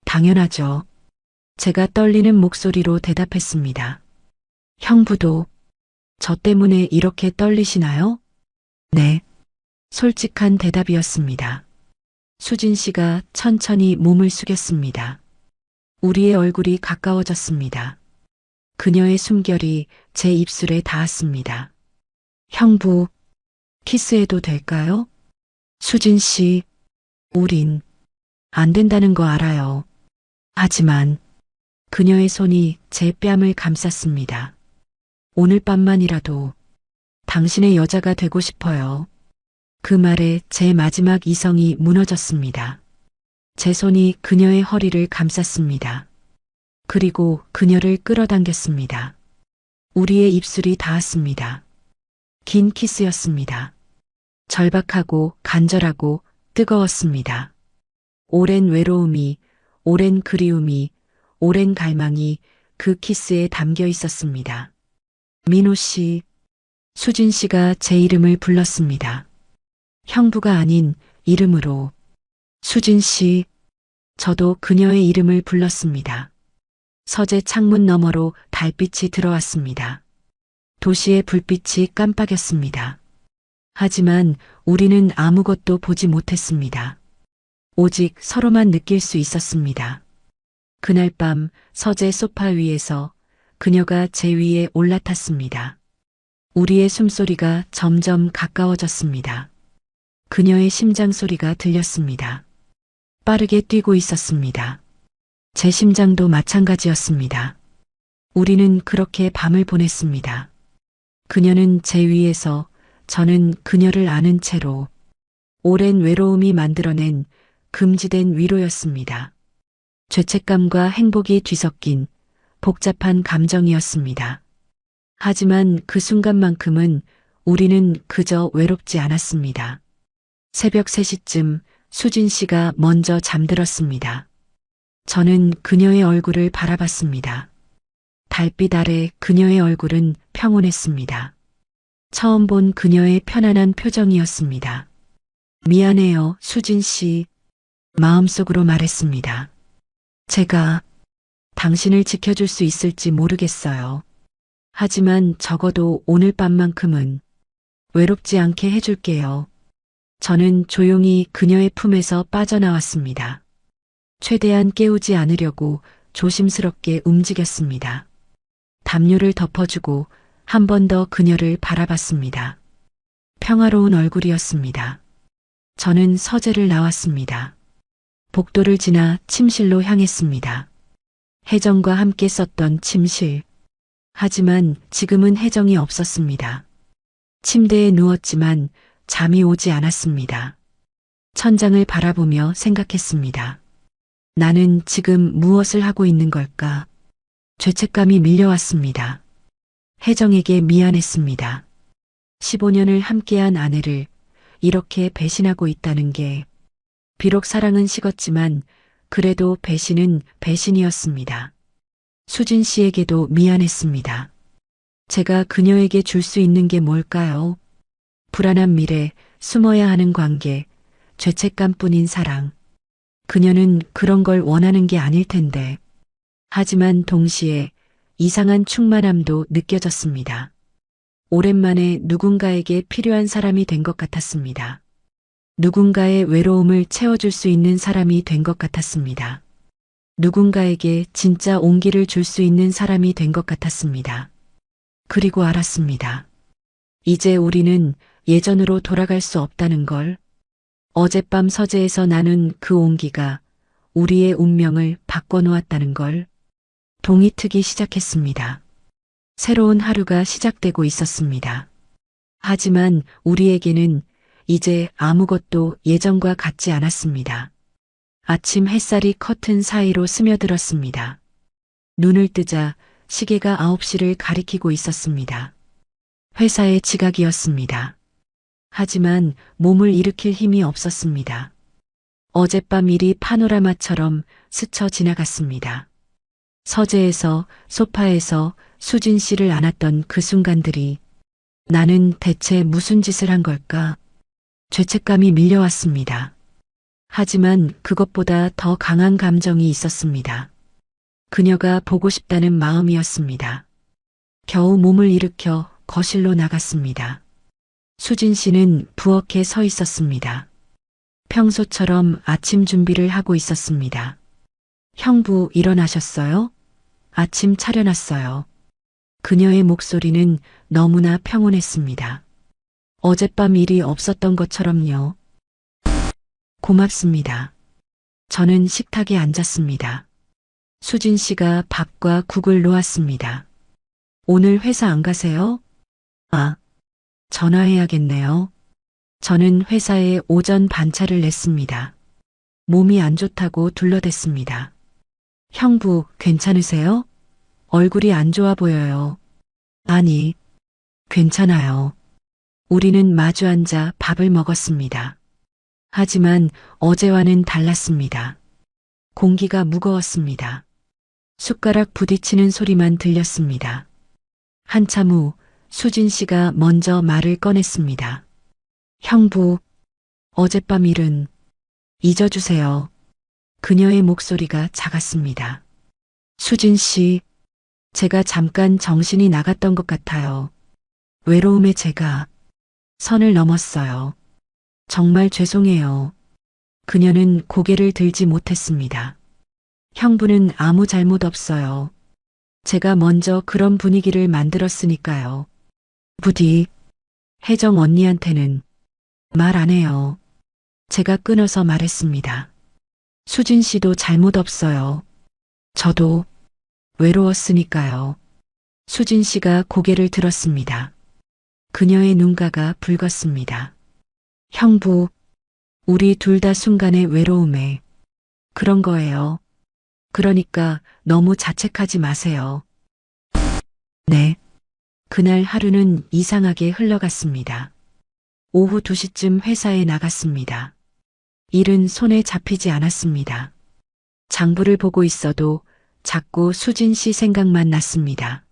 당연하죠. 제가 떨리는 목소리로 대답했습니다. 형부도 저 때문에 이렇게 떨리시나요? 네. 솔직한 대답이었습니다. 수진 씨가 천천히 몸을 숙였습니다. 우리의 얼굴이 가까워졌습니다. 그녀의 숨결이 제 입술에 닿았습니다. 형부, 키스해도 될까요? 수진 씨, 우린 안 된다는 거 알아요. 하지만 그녀의 손이 제 뺨을 감쌌습니다. 오늘 밤만이라도 당신의 여자가 되고 싶어요. 그 말에 제 마지막 이성이 무너졌습니다. 제 손이 그녀의 허리를 감쌌습니다. 그리고 그녀를 끌어당겼습니다. 우리의 입술이 닿았습니다. 긴 키스였습니다. 절박하고 간절하고 뜨거웠습니다. 오랜 외로움이, 오랜 그리움이, 오랜 갈망이 그 키스에 담겨 있었습니다. 민호 씨, 수진 씨가 제 이름을 불렀습니다. 형부가 아닌 이름으로. 수진 씨, 저도 그녀의 이름을 불렀습니다. 서재 창문 너머로 달빛이 들어왔습니다. 도시의 불빛이 깜빡였습니다. 하지만 우리는 아무것도 보지 못했습니다. 오직 서로만 느낄 수 있었습니다. 그날 밤 서재 소파 위에서 그녀가 제 위에 올라탔습니다. 우리의 숨소리가 점점 가까워졌습니다. 그녀의 심장 소리가 들렸습니다. 빠르게 뛰고 있었습니다. 제 심장도 마찬가지였습니다. 우리는 그렇게 밤을 보냈습니다. 그녀는 제 위에서 저는 그녀를 아는 채로 오랜 외로움이 만들어낸 금지된 위로였습니다. 죄책감과 행복이 뒤섞인 복잡한 감정이었습니다. 하지만 그 순간만큼은 우리는 그저 외롭지 않았습니다. 새벽 3시쯤 수진 씨가 먼저 잠들었습니다. 저는 그녀의 얼굴을 바라봤습니다. 달빛 아래 그녀의 얼굴은 평온했습니다. 처음 본 그녀의 편안한 표정이었습니다. 미안해요, 수진 씨. 마음속으로 말했습니다. 제가 당신을 지켜줄 수 있을지 모르겠어요. 하지만 적어도 오늘 밤만큼은 외롭지 않게 해줄게요. 저는 조용히 그녀의 품에서 빠져나왔습니다. 최대한 깨우지 않으려고 조심스럽게 움직였습니다. 담요를 덮어주고 한 번 더 그녀를 바라봤습니다. 평화로운 얼굴이었습니다. 저는 서재를 나왔습니다. 복도를 지나 침실로 향했습니다. 혜정과 함께 썼던 침실. 하지만 지금은 혜정이 없었습니다. 침대에 누웠지만 잠이 오지 않았습니다. 천장을 바라보며 생각했습니다. 나는 지금 무엇을 하고 있는 걸까? 죄책감이 밀려왔습니다. 혜정에게 미안했습니다. 15년을 함께한 아내를 이렇게 배신하고 있다는 게 비록 사랑은 식었지만 그래도 배신은 배신이었습니다. 수진 씨에게도 미안했습니다. 제가 그녀에게 줄 수 있는 게 뭘까요? 불안한 미래, 숨어야 하는 관계, 죄책감뿐인 사랑. 그녀는 그런 걸 원하는 게 아닐 텐데. 하지만 동시에 이상한 충만함도 느껴졌습니다. 오랜만에 누군가에게 필요한 사람이 된 것 같았습니다. 누군가의 외로움을 채워줄 수 있는 사람이 된 것 같았습니다. 누군가에게 진짜 온기를 줄 수 있는 사람이 된 것 같았습니다. 그리고 알았습니다. 이제 우리는 예전으로 돌아갈 수 없다는 걸. 어젯밤 서재에서 나는 그 온기가 우리의 운명을 바꿔놓았다는 걸. 동이 트기 시작했습니다. 새로운 하루가 시작되고 있었습니다. 하지만 우리에게는 이제 아무것도 예전과 같지 않았습니다. 아침 햇살이 커튼 사이로 스며들었습니다. 눈을 뜨자 시계가 9시를 가리키고 있었습니다. 회사의 지각이었습니다. 하지만 몸을 일으킬 힘이 없었습니다. 어젯밤 일이 파노라마처럼 스쳐 지나갔습니다. 서재에서 소파에서 수진 씨를 안았던 그 순간들이 나는 대체 무슨 짓을 한 걸까? 죄책감이 밀려왔습니다. 하지만 그것보다 더 강한 감정이 있었습니다. 그녀가 보고 싶다는 마음이었습니다. 겨우 몸을 일으켜 거실로 나갔습니다. 수진 씨는 부엌에 서 있었습니다. 평소처럼 아침 준비를 하고 있었습니다. 형부 일어나셨어요? 아침 차려놨어요. 그녀의 목소리는 너무나 평온했습니다. 어젯밤 일이 없었던 것처럼요. 고맙습니다. 저는 식탁에 앉았습니다. 수진 씨가 밥과 국을 놓았습니다. 오늘 회사 안 가세요? 아, 전화해야겠네요. 저는 회사에 오전 반차를 냈습니다. 몸이 안 좋다고 둘러댔습니다. 형부, 괜찮으세요? 얼굴이 안 좋아 보여요. 아니, 괜찮아요. 우리는 마주 앉아 밥을 먹었습니다. 하지만 어제와는 달랐습니다. 공기가 무거웠습니다. 숟가락 부딪히는 소리만 들렸습니다. 한참 후 수진 씨가 먼저 말을 꺼냈습니다. 형부, 어젯밤 일은 잊어주세요. 그녀의 목소리가 작았습니다. 수진 씨, 제가 잠깐 정신이 나갔던 것 같아요. 외로움에 제가 선을 넘었어요. 정말 죄송해요. 그녀는 고개를 들지 못했습니다. 형부는 아무 잘못 없어요. 제가 먼저 그런 분위기를 만들었으니까요. 부디 혜정 언니한테는 말 안 해요. 제가 끊어서 말했습니다. 수진 씨도 잘못 없어요. 저도 외로웠으니까요. 수진 씨가 고개를 들었습니다. 그녀의 눈가가 붉었습니다. 형부, 우리 둘 다 순간의 외로움에 그런 거예요. 그러니까 너무 자책하지 마세요. 네. 그날 하루는 이상하게 흘러갔습니다. 오후 2시쯤 회사에 나갔습니다. 일은 손에 잡히지 않았습니다. 장부를 보고 있어도 자꾸 수진 씨 생각만 났습니다.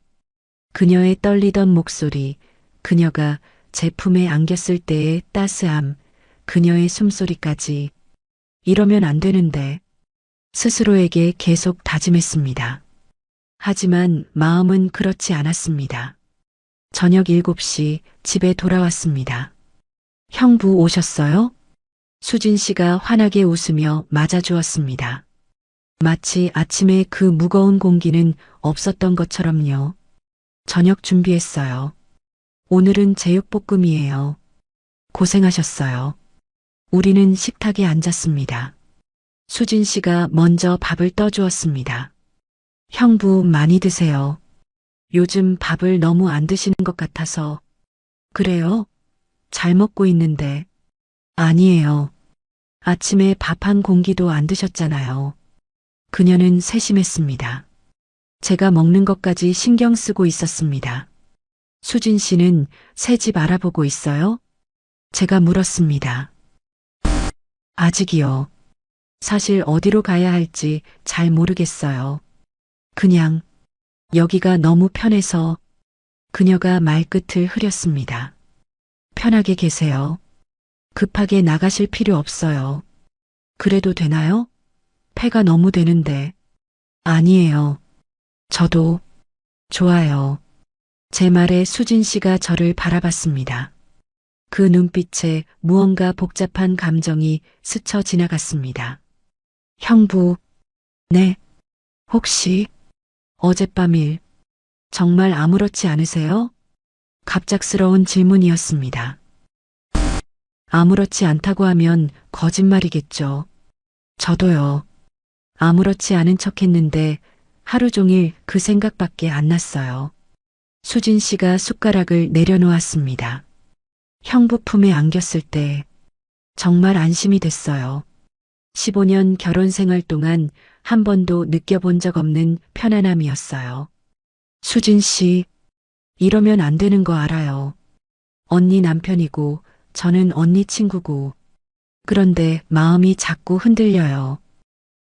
그녀의 떨리던 목소리, 그녀가 제품에 안겼을 때의 따스함, 그녀의 숨소리까지. 이러면 안 되는데 스스로에게 계속 다짐했습니다. 하지만 마음은 그렇지 않았습니다. 저녁 7시 집에 돌아왔습니다. 형부 오셨어요? 수진 씨가 환하게 웃으며 맞아주었습니다. 마치 아침에 그 무거운 공기는 없었던 것처럼요. 저녁 준비했어요. 오늘은 제육볶음이에요. 고생하셨어요. 우리는 식탁에 앉았습니다. 수진 씨가 먼저 밥을 떠주었습니다. 형부 많이 드세요. 요즘 밥을 너무 안 드시는 것 같아서. 그래요? 잘 먹고 있는데. 아니에요. 아침에 밥 한 공기도 안 드셨잖아요. 그녀는 세심했습니다. 제가 먹는 것까지 신경 쓰고 있었습니다. 수진 씨는 새 집 알아보고 있어요? 제가 물었습니다. 아직이요. 사실 어디로 가야 할지 잘 모르겠어요. 그냥 여기가 너무 편해서. 그녀가 말끝을 흐렸습니다. 편하게 계세요. 급하게 나가실 필요 없어요. 그래도 되나요? 폐가 너무 되는데. 아니에요. 저도 좋아요. 제 말에 수진 씨가 저를 바라봤습니다. 그 눈빛에 무언가 복잡한 감정이 스쳐 지나갔습니다. 형부, 네, 혹시 어젯밤 일 정말 아무렇지 않으세요? 갑작스러운 질문이었습니다. 아무렇지 않다고 하면 거짓말이겠죠. 저도요. 아무렇지 않은 척 했는데 하루 종일 그 생각밖에 안 났어요. 수진 씨가 숟가락을 내려놓았습니다. 형부 품에 안겼을 때 정말 안심이 됐어요. 15년 결혼 생활 동안 한 번도 느껴본 적 없는 편안함이었어요. 수진 씨, 이러면 안 되는 거 알아요. 언니 남편이고 저는 언니 친구고. 그런데 마음이 자꾸 흔들려요.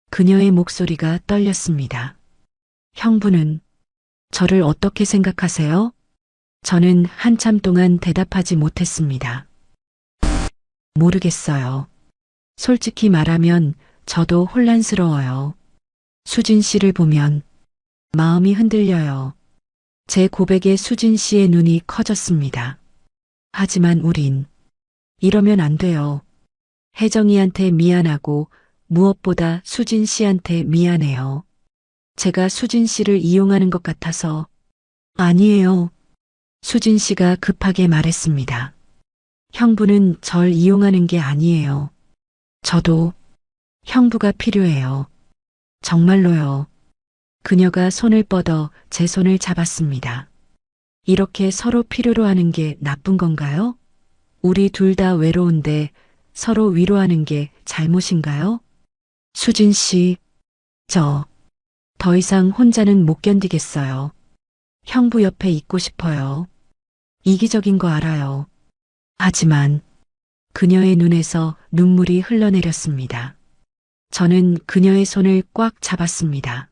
그녀의 목소리가 떨렸습니다. 형부는 저를 어떻게 생각하세요? 저는 한참 동안 대답하지 못했습니다. 모르겠어요. 솔직히 말하면 저도 혼란스러워요. 수진 씨를 보면 마음이 흔들려요. 제 고백에 수진 씨의 눈이 커졌습니다. 하지만 우린 이러면 안 돼요. 혜정이한테 미안하고 무엇보다 수진 씨한테 미안해요. 제가 수진 씨를 이용하는 것 같아서. 아니에요. 수진 씨가 급하게 말했습니다. 형부는 절 이용하는 게 아니에요. 저도 형부가 필요해요. 정말로요. 그녀가 손을 뻗어 제 손을 잡았습니다. 이렇게 서로 필요로 하는 게 나쁜 건가요? 우리 둘 다 외로운데 서로 위로하는 게 잘못인가요? 수진 씨, 저 더 이상 혼자는 못 견디겠어요. 형부 옆에 있고 싶어요. 이기적인 거 알아요. 하지만 그녀의 눈에서 눈물이 흘러내렸습니다. 저는 그녀의 손을 꽉 잡았습니다.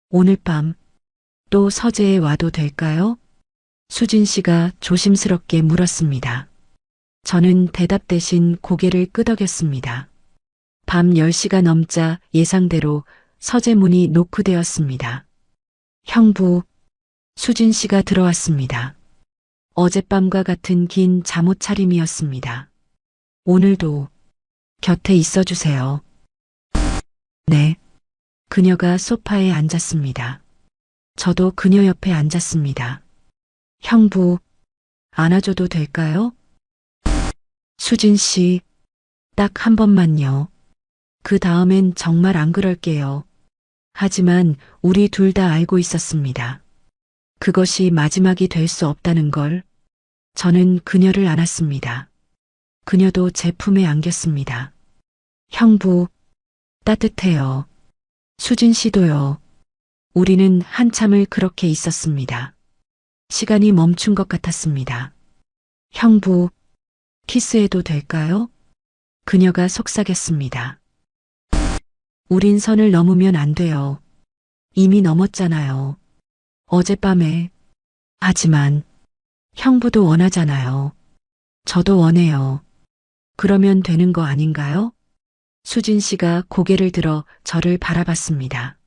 오늘 밤 또 서재에 와도 될까요? 수진 씨가 조심스럽게 물었습니다. 저는 대답 대신 고개를 끄덕였습니다. 밤 10시가 넘자 예상대로 서재 문이 노크되었습니다. 형부, 수진 씨가 들어왔습니다. 어젯밤과 같은 긴 잠옷 차림이었습니다. 오늘도 곁에 있어 주세요. 네. 그녀가 소파에 앉았습니다. 저도 그녀 옆에 앉았습니다. 형부, 안아줘도 될까요? 수진 씨, 딱 한 번만요. 그 다음엔 정말 안 그럴게요. 하지만 우리 둘 다 알고 있었습니다. 그것이 마지막이 될 수 없다는 걸. 저는 그녀를 안았습니다. 그녀도 제 품에 안겼습니다. 형부, 따뜻해요. 수진 씨도요. 우리는 한참을 그렇게 있었습니다. 시간이 멈춘 것 같았습니다. 형부, 키스해도 될까요? 그녀가 속삭였습니다. 우린 선을 넘으면 안 돼요. 이미 넘었잖아요. 어젯밤에. 하지만 형부도 원하잖아요. 저도 원해요. 그러면 되는 거 아닌가요? 수진 씨가 고개를 들어 저를 바라봤습니다.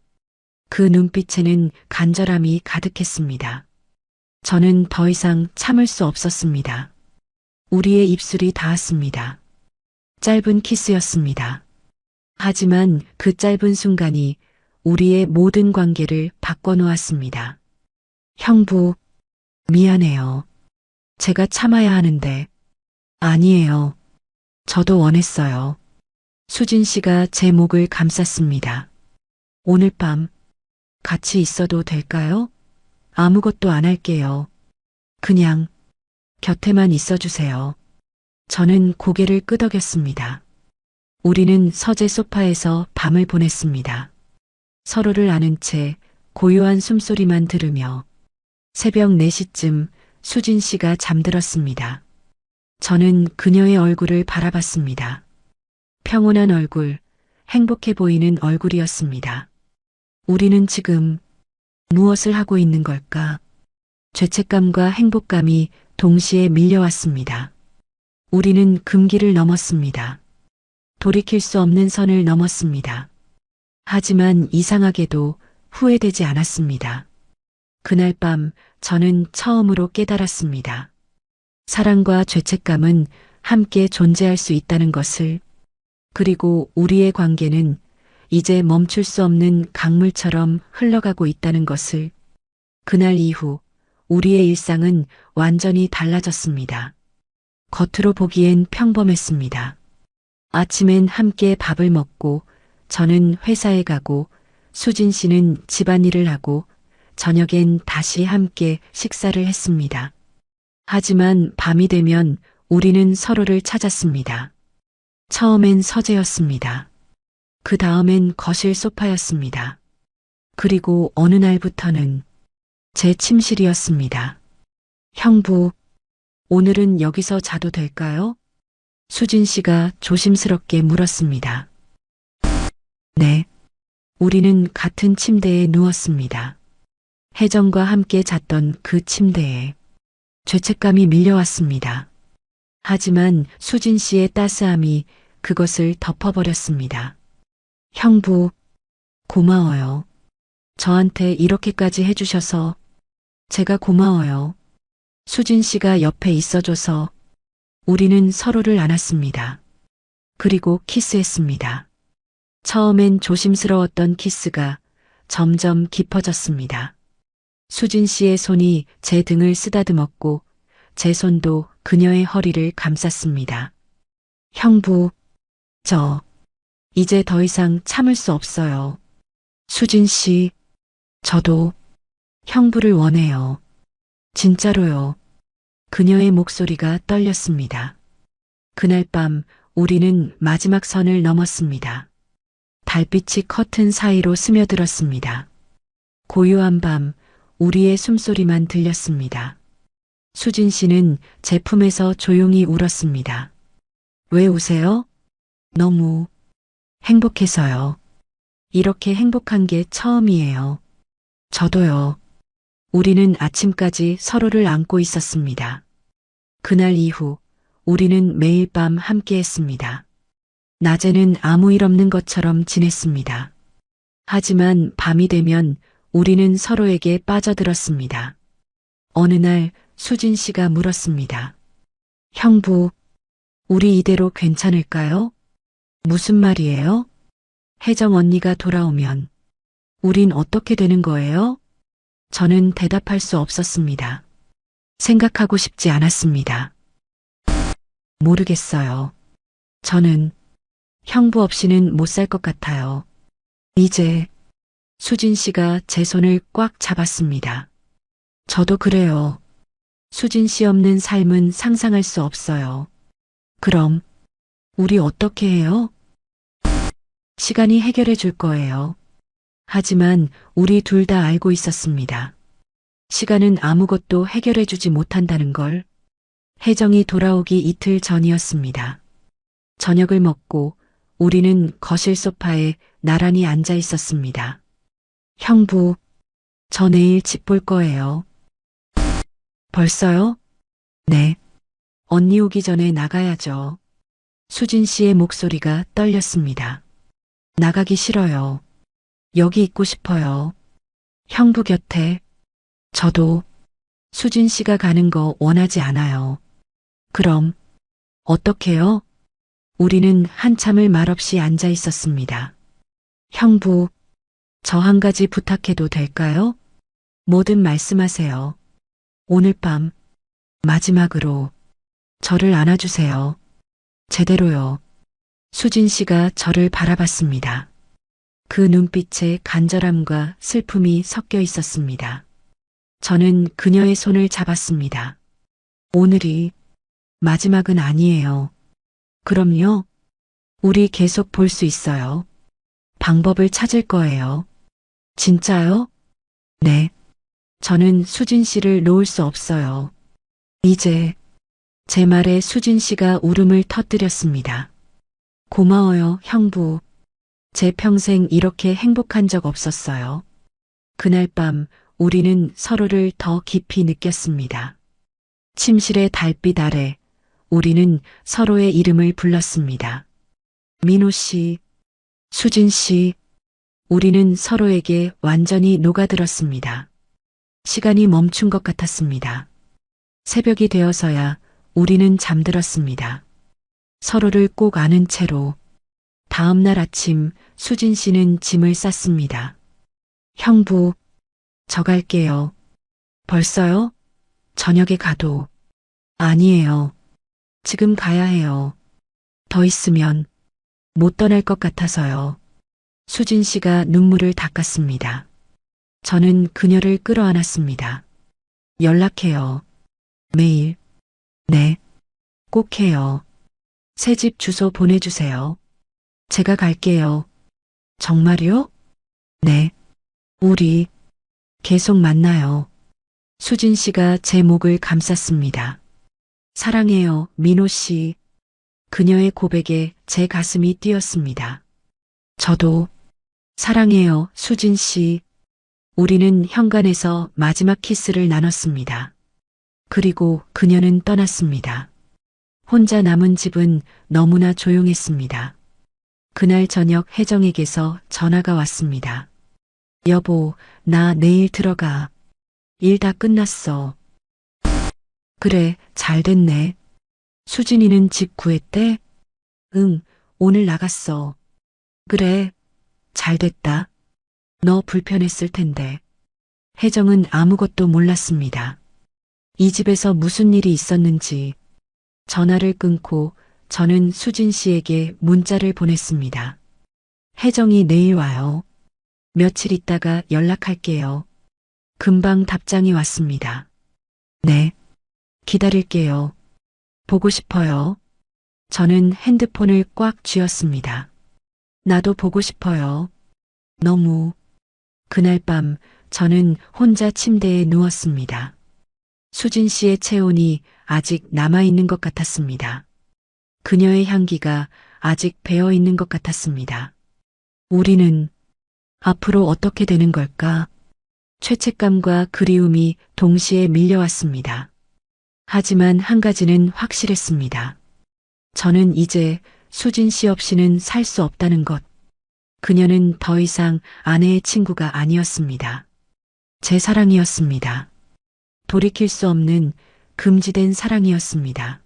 그 눈빛에는 간절함이 가득했습니다. 저는 더 이상 참을 수 없었습니다. 우리의 입술이 닿았습니다. 짧은 키스였습니다. 하지만 그 짧은 순간이 우리의 모든 관계를 바꿔놓았습니다. 형부, 미안해요. 제가 참아야 하는데. 아니에요. 저도 원했어요. 수진 씨가 제 목을 감쌌습니다. 오늘 밤 같이 있어도 될까요? 아무것도 안 할게요. 그냥 곁에만 있어주세요. 저는 고개를 끄덕였습니다. 우리는 서재 소파에서 밤을 보냈습니다. 서로를 아는 채 고요한 숨소리만 들으며 새벽 4시쯤 수진 씨가 잠들었습니다. 저는 그녀의 얼굴을 바라봤습니다. 평온한 얼굴, 행복해 보이는 얼굴이었습니다. 우리는 지금 무엇을 하고 있는 걸까? 죄책감과 행복감이 동시에 밀려왔습니다. 우리는 금기를 넘었습니다. 돌이킬 수 없는 선을 넘었습니다. 하지만 이상하게도 후회되지 않았습니다. 그날 밤 저는 처음으로 깨달았습니다. 사랑과 죄책감은 함께 존재할 수 있다는 것을. 그리고 우리의 관계는 이제 멈출 수 없는 강물처럼 흘러가고 있다는 것을. 그날 이후 우리의 일상은 완전히 달라졌습니다. 겉으로 보기엔 평범했습니다. 아침엔 함께 밥을 먹고 저는 회사에 가고 수진 씨는 집안일을 하고 저녁엔 다시 함께 식사를 했습니다. 하지만 밤이 되면 우리는 서로를 찾았습니다. 처음엔 서재였습니다. 그 다음엔 거실 소파였습니다. 그리고 어느 날부터는 제 침실이었습니다. 형부, 오늘은 여기서 자도 될까요? 수진 씨가 조심스럽게 물었습니다. 네. 우리는 같은 침대에 누웠습니다. 혜정과 함께 잤던 그 침대에 죄책감이 밀려왔습니다. 하지만 수진 씨의 따스함이 그것을 덮어버렸습니다. 형부, 고마워요. 저한테 이렇게까지 해주셔서 제가 고마워요. 수진 씨가 옆에 있어줘서 우리는 서로를 안았습니다. 그리고 키스했습니다. 처음엔 조심스러웠던 키스가 점점 깊어졌습니다. 수진 씨의 손이 제 등을 쓰다듬었고 제 손도 그녀의 허리를 감쌌습니다. 형부, 저 이제 더 이상 참을 수 없어요. 수진 씨, 저도 형부를 원해요. 진짜로요. 그녀의 목소리가 떨렸습니다. 그날 밤 우리는 마지막 선을 넘었습니다. 달빛이 커튼 사이로 스며들었습니다. 고요한 밤 우리의 숨소리만 들렸습니다. 수진 씨는 제 품에서 조용히 울었습니다. 왜 우세요? 너무 행복해서요. 이렇게 행복한 게 처음이에요. 저도요. 우리는 아침까지 서로를 안고 있었습니다. 그날 이후 우리는 매일 밤 함께 했습니다. 낮에는 아무 일 없는 것처럼 지냈습니다. 하지만 밤이 되면 우리는 서로에게 빠져들었습니다. 어느 날 수진 씨가 물었습니다. 형부, 우리 이대로 괜찮을까요? 무슨 말이에요? 혜정 언니가 돌아오면 우린 어떻게 되는 거예요? 저는 대답할 수 없었습니다. 생각하고 싶지 않았습니다. 모르겠어요. 저는 형부 없이는 못 살 것 같아요. 이제 수진 씨가 제 손을 꽉 잡았습니다. 저도 그래요. 수진 씨 없는 삶은 상상할 수 없어요. 그럼 우리 어떻게 해요? 시간이 해결해 줄 거예요. 하지만 우리 둘 다 알고 있었습니다. 시간은 아무것도 해결해 주지 못한다는 걸. 혜정이 돌아오기 이틀 전이었습니다. 저녁을 먹고 우리는 거실 소파에 나란히 앉아 있었습니다. 형부, 저 내일 집 볼 거예요. 벌써요? 네. 언니 오기 전에 나가야죠. 수진 씨의 목소리가 떨렸습니다. 나가기 싫어요. 여기 있고 싶어요. 형부 곁에. 저도 수진 씨가 가는 거 원하지 않아요. 그럼 어떡해요? 우리는 한참을 말없이 앉아 있었습니다. 형부, 저 한 가지 부탁해도 될까요? 뭐든 말씀하세요. 오늘 밤 마지막으로 저를 안아주세요. 제대로요. 수진 씨가 저를 바라봤습니다. 그 눈빛에 간절함과 슬픔이 섞여 있었습니다. 저는 그녀의 손을 잡았습니다. 오늘이 마지막은 아니에요. 그럼요. 우리 계속 볼 수 있어요. 방법을 찾을 거예요. 진짜요? 네. 저는 수진 씨를 놓을 수 없어요. 이제 제 말에 수진 씨가 울음을 터뜨렸습니다. 고마워요, 형부. 제 평생 이렇게 행복한 적 없었어요. 그날 밤 우리는 서로를 더 깊이 느꼈습니다. 침실의 달빛 아래 우리는 서로의 이름을 불렀습니다. 민호 씨, 수진 씨, 우리는 서로에게 완전히 녹아들었습니다. 시간이 멈춘 것 같았습니다. 새벽이 되어서야 우리는 잠들었습니다. 서로를 꼭 안은 채로. 다음 날 아침 수진 씨는 짐을 쌌습니다. 형부, 저 갈게요. 벌써요? 저녁에 가도. 아니에요. 지금 가야 해요. 더 있으면 못 떠날 것 같아서요. 수진 씨가 눈물을 닦았습니다. 저는 그녀를 끌어안았습니다. 연락해요. 매일. 네. 꼭 해요. 새 집 주소 보내주세요. 제가 갈게요. 정말요? 네. 우리 계속 만나요. 수진 씨가 제 목을 감쌌습니다. 사랑해요, 민호 씨. 그녀의 고백에 제 가슴이 뛰었습니다. 저도 사랑해요, 수진 씨. 우리는 현관에서 마지막 키스를 나눴습니다. 그리고 그녀는 떠났습니다. 혼자 남은 집은 너무나 조용했습니다. 그날 저녁 혜정에게서 전화가 왔습니다. 여보, 나 내일 들어가. 일 다 끝났어. 그래, 잘 됐네. 수진이는 집 구했대? 응, 오늘 나갔어. 그래, 잘 됐다. 너 불편했을 텐데. 혜정은 아무것도 몰랐습니다. 이 집에서 무슨 일이 있었는지 전화를 끊고 저는 수진 씨에게 문자를 보냈습니다. 혜정이 내일 와요. 며칠 있다가 연락할게요. 금방 답장이 왔습니다. 네, 기다릴게요. 보고 싶어요. 저는 핸드폰을 꽉 쥐었습니다. 나도 보고 싶어요. 너무. 그날 밤 저는 혼자 침대에 누웠습니다. 수진 씨의 체온이 아직 남아있는 것 같았습니다. 그녀의 향기가 아직 배어있는 것 같았습니다. 우리는 앞으로 어떻게 되는 걸까? 죄책감과 그리움이 동시에 밀려왔습니다. 하지만 한 가지는 확실했습니다. 저는 이제 수진 씨 없이는 살 수 없다는 것. 그녀는 더 이상 아내의 친구가 아니었습니다. 제 사랑이었습니다. 돌이킬 수 없는 금지된 사랑이었습니다.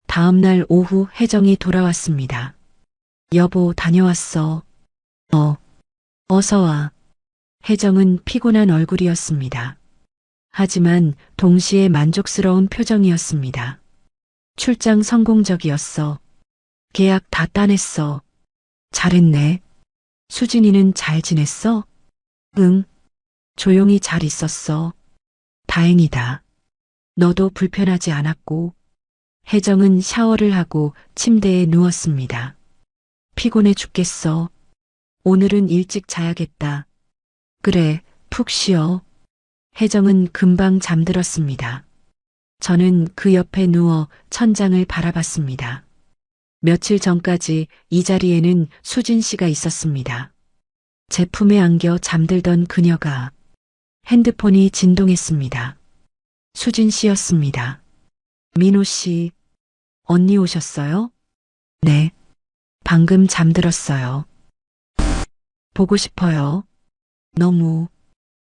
다음 날 오후 혜정이 돌아왔습니다. 여보, 다녀왔어. 어서 와. 혜정은 피곤한 얼굴이었습니다. 하지만 동시에 만족스러운 표정이었습니다. 출장 성공적이었어. 계약 다 따냈어. 잘했네. 수진이는 잘 지냈어? 응. 조용히 잘 있었어. 다행이다. 너도 불편하지 않았고. 혜정은 샤워를 하고 침대에 누웠습니다. 피곤해 죽겠어. 오늘은 일찍 자야겠다. 그래, 푹 쉬어. 혜정은 금방 잠들었습니다. 저는 그 옆에 누워 천장을 바라봤습니다. 며칠 전까지 이 자리에는 수진 씨가 있었습니다. 제 품에 안겨 잠들던 그녀가 핸드폰이 진동했습니다. 수진 씨였습니다. 민호 씨, 언니 오셨어요? 네, 방금 잠들었어요. 보고 싶어요. 너무.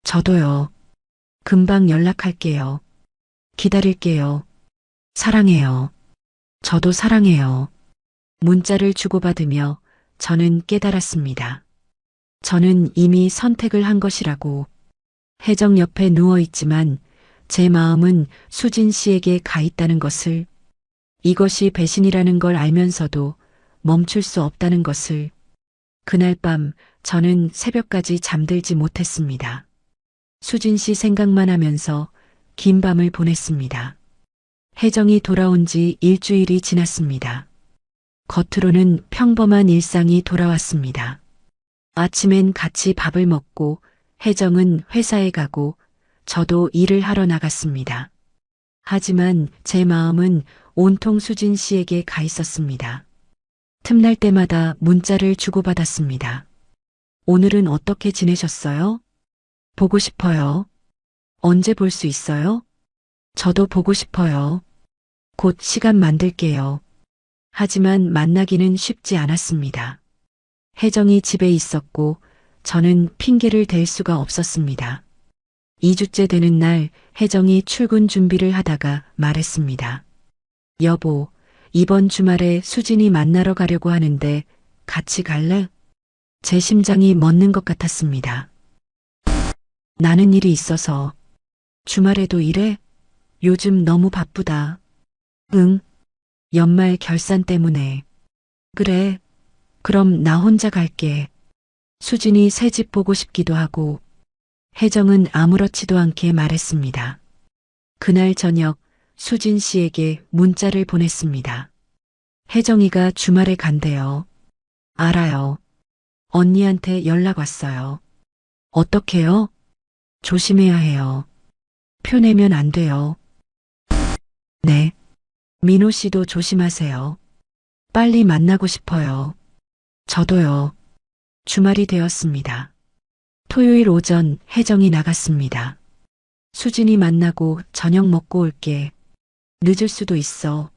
저도요. 금방 연락할게요. 기다릴게요. 사랑해요. 저도 사랑해요. 문자를 주고받으며 저는 깨달았습니다. 저는 이미 선택을 한 것이라고. 혜정 옆에 누워있지만 제 마음은 수진 씨에게 가 있다는 것을, 이것이 배신이라는 걸 알면서도 멈출 수 없다는 것을. 그날 밤 저는 새벽까지 잠들지 못했습니다. 수진 씨 생각만 하면서 긴 밤을 보냈습니다. 혜정이 돌아온 지 일주일이 지났습니다. 겉으로는 평범한 일상이 돌아왔습니다. 아침엔 같이 밥을 먹고 혜정은 회사에 가고 저도 일을 하러 나갔습니다. 하지만 제 마음은 온통 수진 씨에게 가 있었습니다. 틈날 때마다 문자를 주고받았습니다. 오늘은 어떻게 지내셨어요? 보고 싶어요. 언제 볼 수 있어요? 저도 보고 싶어요. 곧 시간 만들게요. 하지만 만나기는 쉽지 않았습니다. 혜정이 집에 있었고 저는 핑계를 댈 수가 없었습니다. 2주째 되는 날 혜정이 출근 준비를 하다가 말했습니다. 여보, 이번 주말에 수진이 만나러 가려고 하는데 같이 갈래? 제 심장이 멎는 것 같았습니다. 나는 일이 있어서. 주말에도 일해? 요즘 너무 바쁘다. 응. 연말 결산 때문에. 그래. 그럼 나 혼자 갈게. 수진이 새 집 보고 싶기도 하고. 혜정은 아무렇지도 않게 말했습니다. 그날 저녁 수진 씨에게 문자를 보냈습니다. 혜정이가 주말에 간대요. 알아요. 언니한테 연락 왔어요. 어떡해요? 조심해야 해요. 표 내면 안 돼요. 네. 민호 씨도 조심하세요. 빨리 만나고 싶어요. 저도요. 주말이 되었습니다. 토요일 오전 혜정이 나갔습니다. 수진이 만나고 저녁 먹고 올게. 늦을 수도 있어.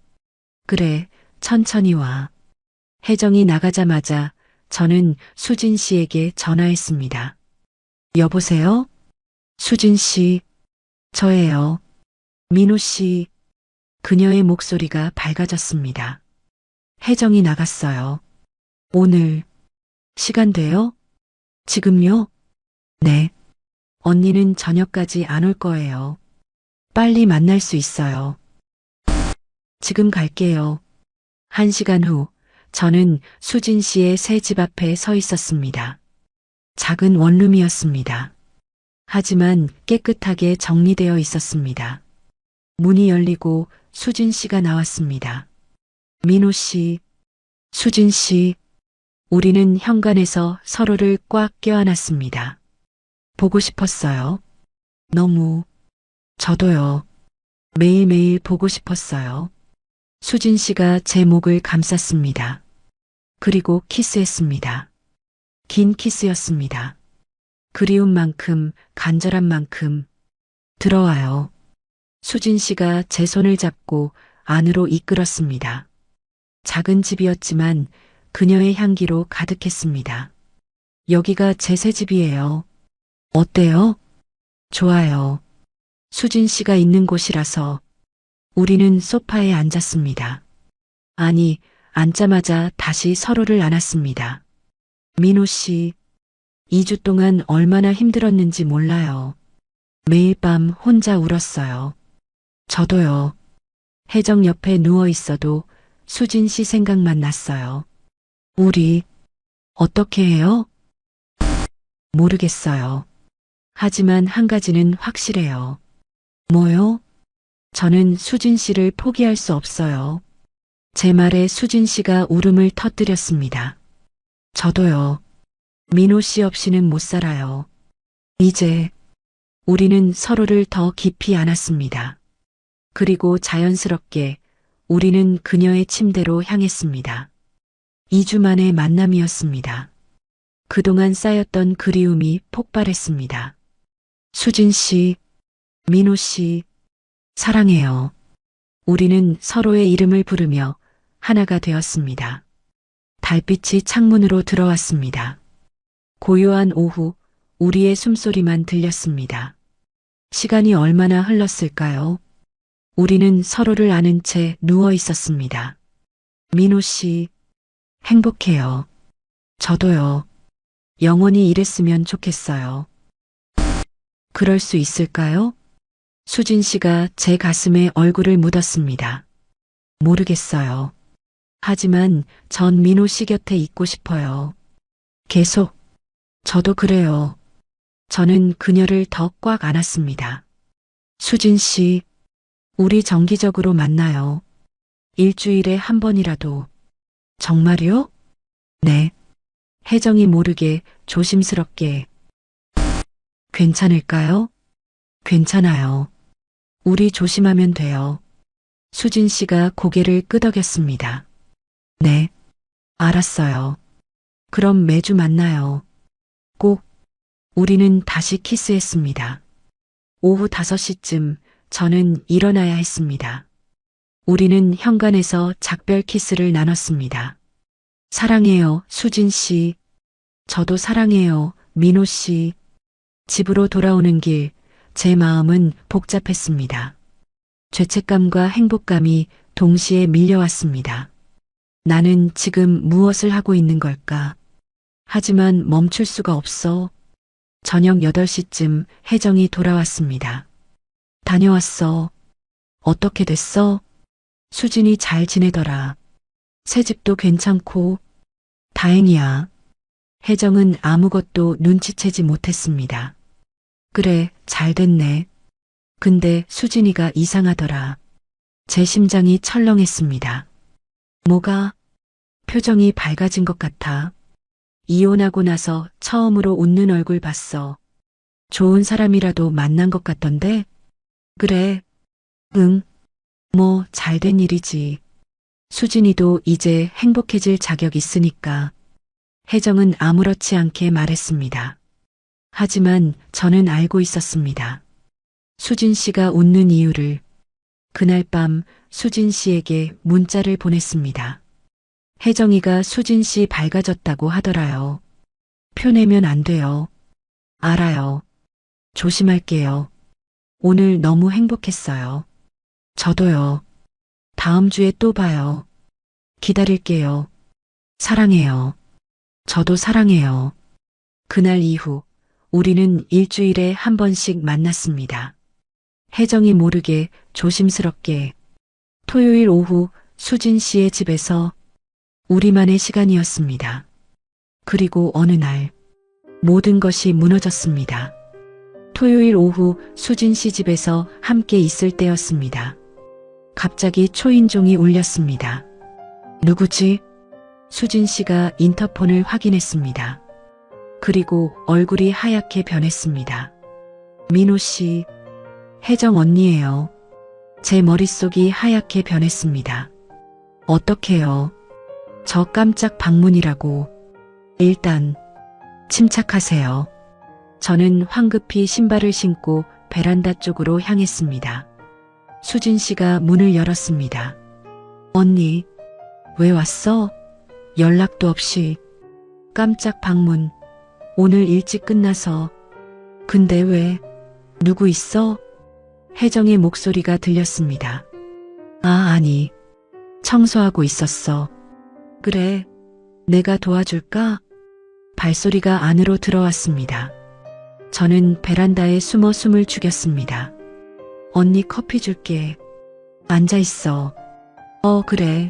그래, 천천히 와. 혜정이 나가자마자 저는 수진 씨에게 전화했습니다. 여보세요? 수진 씨, 저예요. 민호 씨. 그녀의 목소리가 밝아졌습니다. 혜정이 나갔어요. 오늘 시간 돼요? 지금요? 네. 언니는 저녁까지 안 올 거예요. 빨리 만날 수 있어요. 지금 갈게요. 1시간 후 저는 수진 씨의 새 집 앞에 서 있었습니다. 작은 원룸이었습니다. 하지만 깨끗하게 정리되어 있었습니다. 문이 열리고 수진 씨가 나왔습니다. 민호 씨, 수진 씨, 우리는 현관에서 서로를 꽉 껴안았습니다. 보고 싶었어요. 너무. 저도요. 매일매일 보고 싶었어요. 수진 씨가 제 목을 감쌌습니다. 그리고 키스했습니다. 긴 키스였습니다. 그리운 만큼, 간절한 만큼. 들어와요. 수진 씨가 제 손을 잡고 안으로 이끌었습니다. 작은 집이었지만 그녀의 향기로 가득했습니다. 여기가 제 새 집이에요. 어때요? 좋아요. 수진 씨가 있는 곳이라서. 우리는 소파에 앉았습니다. 아니, 앉자마자 다시 서로를 안았습니다. 민호 씨, 2주 동안 얼마나 힘들었는지 몰라요. 매일 밤 혼자 울었어요. 저도요. 혜정 옆에 누워 있어도 수진 씨 생각만 났어요. 우리 어떻게 해요? 모르겠어요. 하지만 한 가지는 확실해요. 뭐요? 저는 수진 씨를 포기할 수 없어요. 제 말에 수진 씨가 울음을 터뜨렸습니다. 저도요. 민호 씨 없이는 못 살아요. 이제 우리는 서로를 더 깊이 안았습니다. 그리고 자연스럽게 우리는 그녀의 침대로 향했습니다. 2주 만의 만남이었습니다. 그동안 쌓였던 그리움이 폭발했습니다. 수진 씨, 민호 씨, 사랑해요. 우리는 서로의 이름을 부르며 하나가 되었습니다. 달빛이 창문으로 들어왔습니다. 고요한 오후, 우리의 숨소리만 들렸습니다. 시간이 얼마나 흘렀을까요? 우리는 서로를 아는 채 누워 있었습니다. 민호 씨, 행복해요. 저도요. 영원히 이랬으면 좋겠어요. 그럴 수 있을까요? 수진 씨가 제 가슴에 얼굴을 묻었습니다. 모르겠어요. 하지만 전 민호 씨 곁에 있고 싶어요. 계속. 저도 그래요. 저는 그녀를 더 꽉 안았습니다. 수진 씨, 우리 정기적으로 만나요. 일주일에 한 번이라도. 정말요? 네. 혜정이 모르게 조심스럽게. 괜찮을까요? 괜찮아요. 우리 조심하면 돼요. 수진 씨가 고개를 끄덕였습니다. 네. 알았어요. 그럼 매주 만나요. 꼭. 우리는 다시 키스했습니다. 오후 5시쯤 저는 일어나야 했습니다. 우리는 현관에서 작별 키스를 나눴습니다. 사랑해요, 수진 씨. 저도 사랑해요, 민호 씨. 집으로 돌아오는 길, 제 마음은 복잡했습니다. 죄책감과 행복감이 동시에 밀려왔습니다. 나는 지금 무엇을 하고 있는 걸까? 하지만 멈출 수가 없어. 저녁 8시쯤 혜정이 돌아왔습니다. 다녀왔어. 어떻게 됐어? 수진이 잘 지내더라. 새 집도 괜찮고. 다행이야. 혜정은 아무것도 눈치채지 못했습니다. 그래, 잘 됐네. 근데 수진이가 이상하더라. 제 심장이 철렁했습니다. 뭐가? 표정이 밝아진 것 같아. 이혼하고 나서 처음으로 웃는 얼굴 봤어. 좋은 사람이라도 만난 것 같던데? 그래. 응. 뭐, 잘된 일이지. 수진이도 이제 행복해질 자격 있으니까. 혜정은 아무렇지 않게 말했습니다. 하지만 저는 알고 있었습니다. 수진 씨가 웃는 이유를. 그날 밤 수진 씨에게 문자를 보냈습니다. 혜정이가 수진 씨 밝아졌다고 하더라요. 표내면 안 돼요. 알아요. 조심할게요. 오늘 너무 행복했어요. 저도요. 다음 주에 또 봐요. 기다릴게요. 사랑해요. 저도 사랑해요. 그날 이후 우리는 일주일에 한 번씩 만났습니다. 혜정이 모르게 조심스럽게 토요일 오후 수진 씨의 집에서 우리만의 시간이었습니다. 그리고 어느 날 모든 것이 무너졌습니다. 토요일 오후 수진 씨 집에서 함께 있을 때였습니다. 갑자기 초인종이 울렸습니다. 누구지? 수진 씨가 인터폰을 확인했습니다. 그리고 얼굴이 하얗게 변했습니다. 민호 씨, 혜정 언니예요. 제 머릿속이 하얗게 변했습니다. 어떡해요? 저 깜짝 방문이라고. 일단 침착하세요. 저는 황급히 신발을 신고 베란다 쪽으로 향했습니다. 수진 씨가 문을 열었습니다. 언니, 왜 왔어? 연락도 없이. 깜짝 방문. 오늘 일찍 끝나서. 근데 왜? 누구 있어? 혜정의 목소리가 들렸습니다. 아니. 청소하고 있었어. 그래. 내가 도와줄까? 발소리가 안으로 들어왔습니다. 저는 베란다에 숨어 숨을 죽였습니다. 언니 커피 줄게. 앉아 있어. 그래.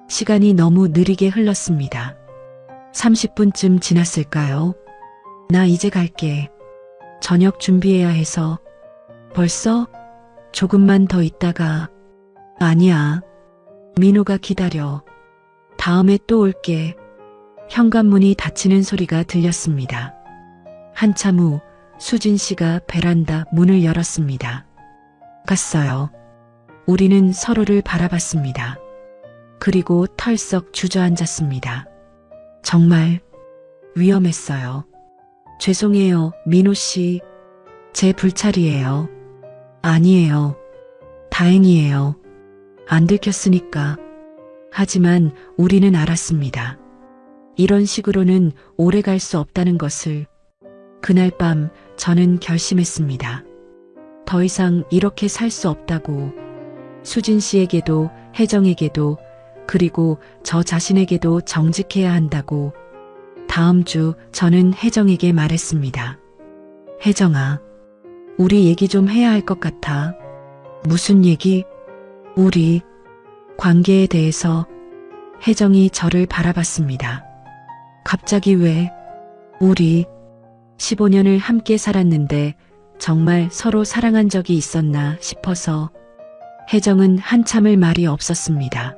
시간이 너무 느리게 흘렀습니다. 30분쯤 지났을까요? 나 이제 갈게. 저녁 준비해야 해서. 벌써? 조금만 더 있다가. 아니야. 민호가 기다려. 다음에 또 올게. 현관문이 닫히는 소리가 들렸습니다. 한참 후 수진 씨가 베란다 문을 열었습니다. 갔어요. 우리는 서로를 바라봤습니다. 그리고 털썩 주저앉았습니다. 정말 위험했어요. 죄송해요, 민호 씨. 제 불찰이에요. 아니에요. 다행이에요. 안 들켰으니까. 하지만 우리는 알았습니다. 이런 식으로는 오래 갈 수 없다는 것을. 그날 밤 저는 결심했습니다. 더 이상 이렇게 살 수 없다고. 수진 씨에게도 혜정에게도 그리고 저 자신에게도 정직해야 한다고. 다음 주 저는 혜정에게 말했습니다. 혜정아, 우리 얘기 좀 해야 할 것 같아. 무슨 얘기? 우리 관계에 대해서. 혜정이 저를 바라봤습니다. 갑자기 왜? 우리 15년을 함께 살았는데 정말 서로 사랑한 적이 있었나 싶어서. 혜정은 한참을 말이 없었습니다.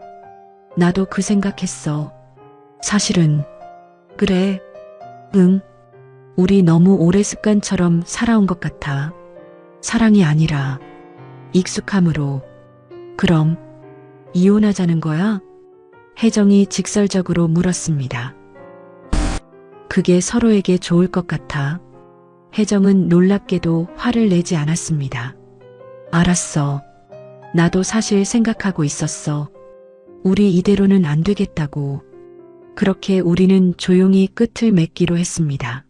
나도 그 생각했어. 사실은. 그래. 응. 우리 너무 오래 습관처럼 살아온 것 같아. 사랑이 아니라 익숙함으로. 그럼 이혼하자는 거야? 혜정이 직설적으로 물었습니다. 그게 서로에게 좋을 것 같아. 혜정은 놀랍게도 화를 내지 않았습니다. 알았어. 나도 사실 생각하고 있었어. 우리 이대로는 안 되겠다고. 그렇게 우리는 조용히 끝을 맺기로 했습니다.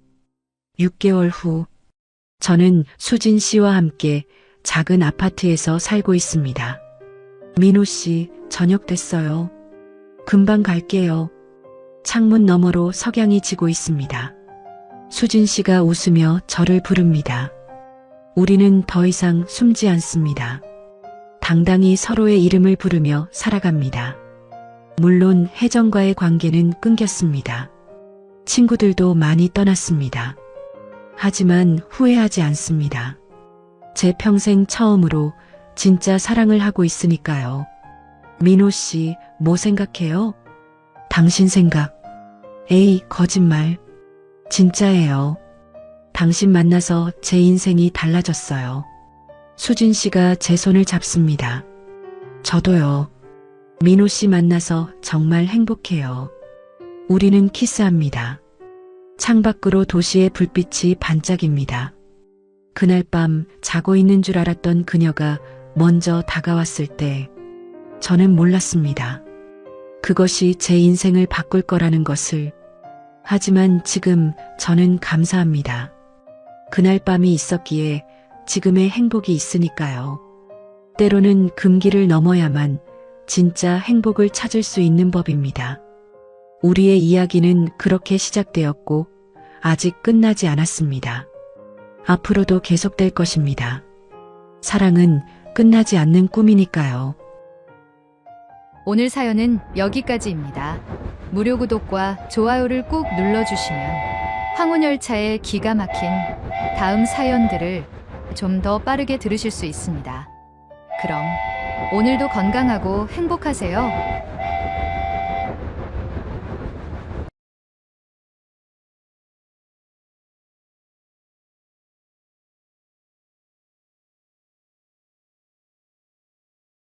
6개월 후, 저는 수진 씨와 함께 작은 아파트에서 살고 있습니다. 민호 씨, 저녁 됐어요. 금방 갈게요. 창문 너머로 석양이 지고 있습니다. 수진 씨가 웃으며 저를 부릅니다. 우리는 더 이상 숨지 않습니다. 당당히 서로의 이름을 부르며 살아갑니다. 물론 혜정과의 관계는 끊겼습니다. 친구들도 많이 떠났습니다. 하지만 후회하지 않습니다. 제 평생 처음으로 진짜 사랑을 하고 있으니까요. 민호 씨, 뭐 생각해요? 당신 생각. 에이, 거짓말. 진짜예요. 당신 만나서 제 인생이 달라졌어요. 수진 씨가 제 손을 잡습니다. 저도요. 민호 씨 만나서 정말 행복해요. 우리는 키스합니다. 창밖으로 도시의 불빛이 반짝입니다. 그날 밤 자고 있는 줄 알았던 그녀가 먼저 다가왔을 때 저는 몰랐습니다. 그것이 제 인생을 바꿀 거라는 것을. 하지만 지금 저는 감사합니다. 그날 밤이 있었기에 지금의 행복이 있으니까요. 때로는 금기를 넘어야만 진짜 행복을 찾을 수 있는 법입니다. 우리의 이야기는 그렇게 시작되었고 아직 끝나지 않았습니다. 앞으로도 계속될 것입니다. 사랑은 끝나지 않는 꿈이니까요. 오늘 사연은 여기까지입니다. 무료 구독과 좋아요를 꾹 눌러주시면 황혼열차의 기가 막힌 다음 사연들을 좀 더 빠르게 들으실 수 있습니다. 그럼 오늘도 건강하고 행복하세요.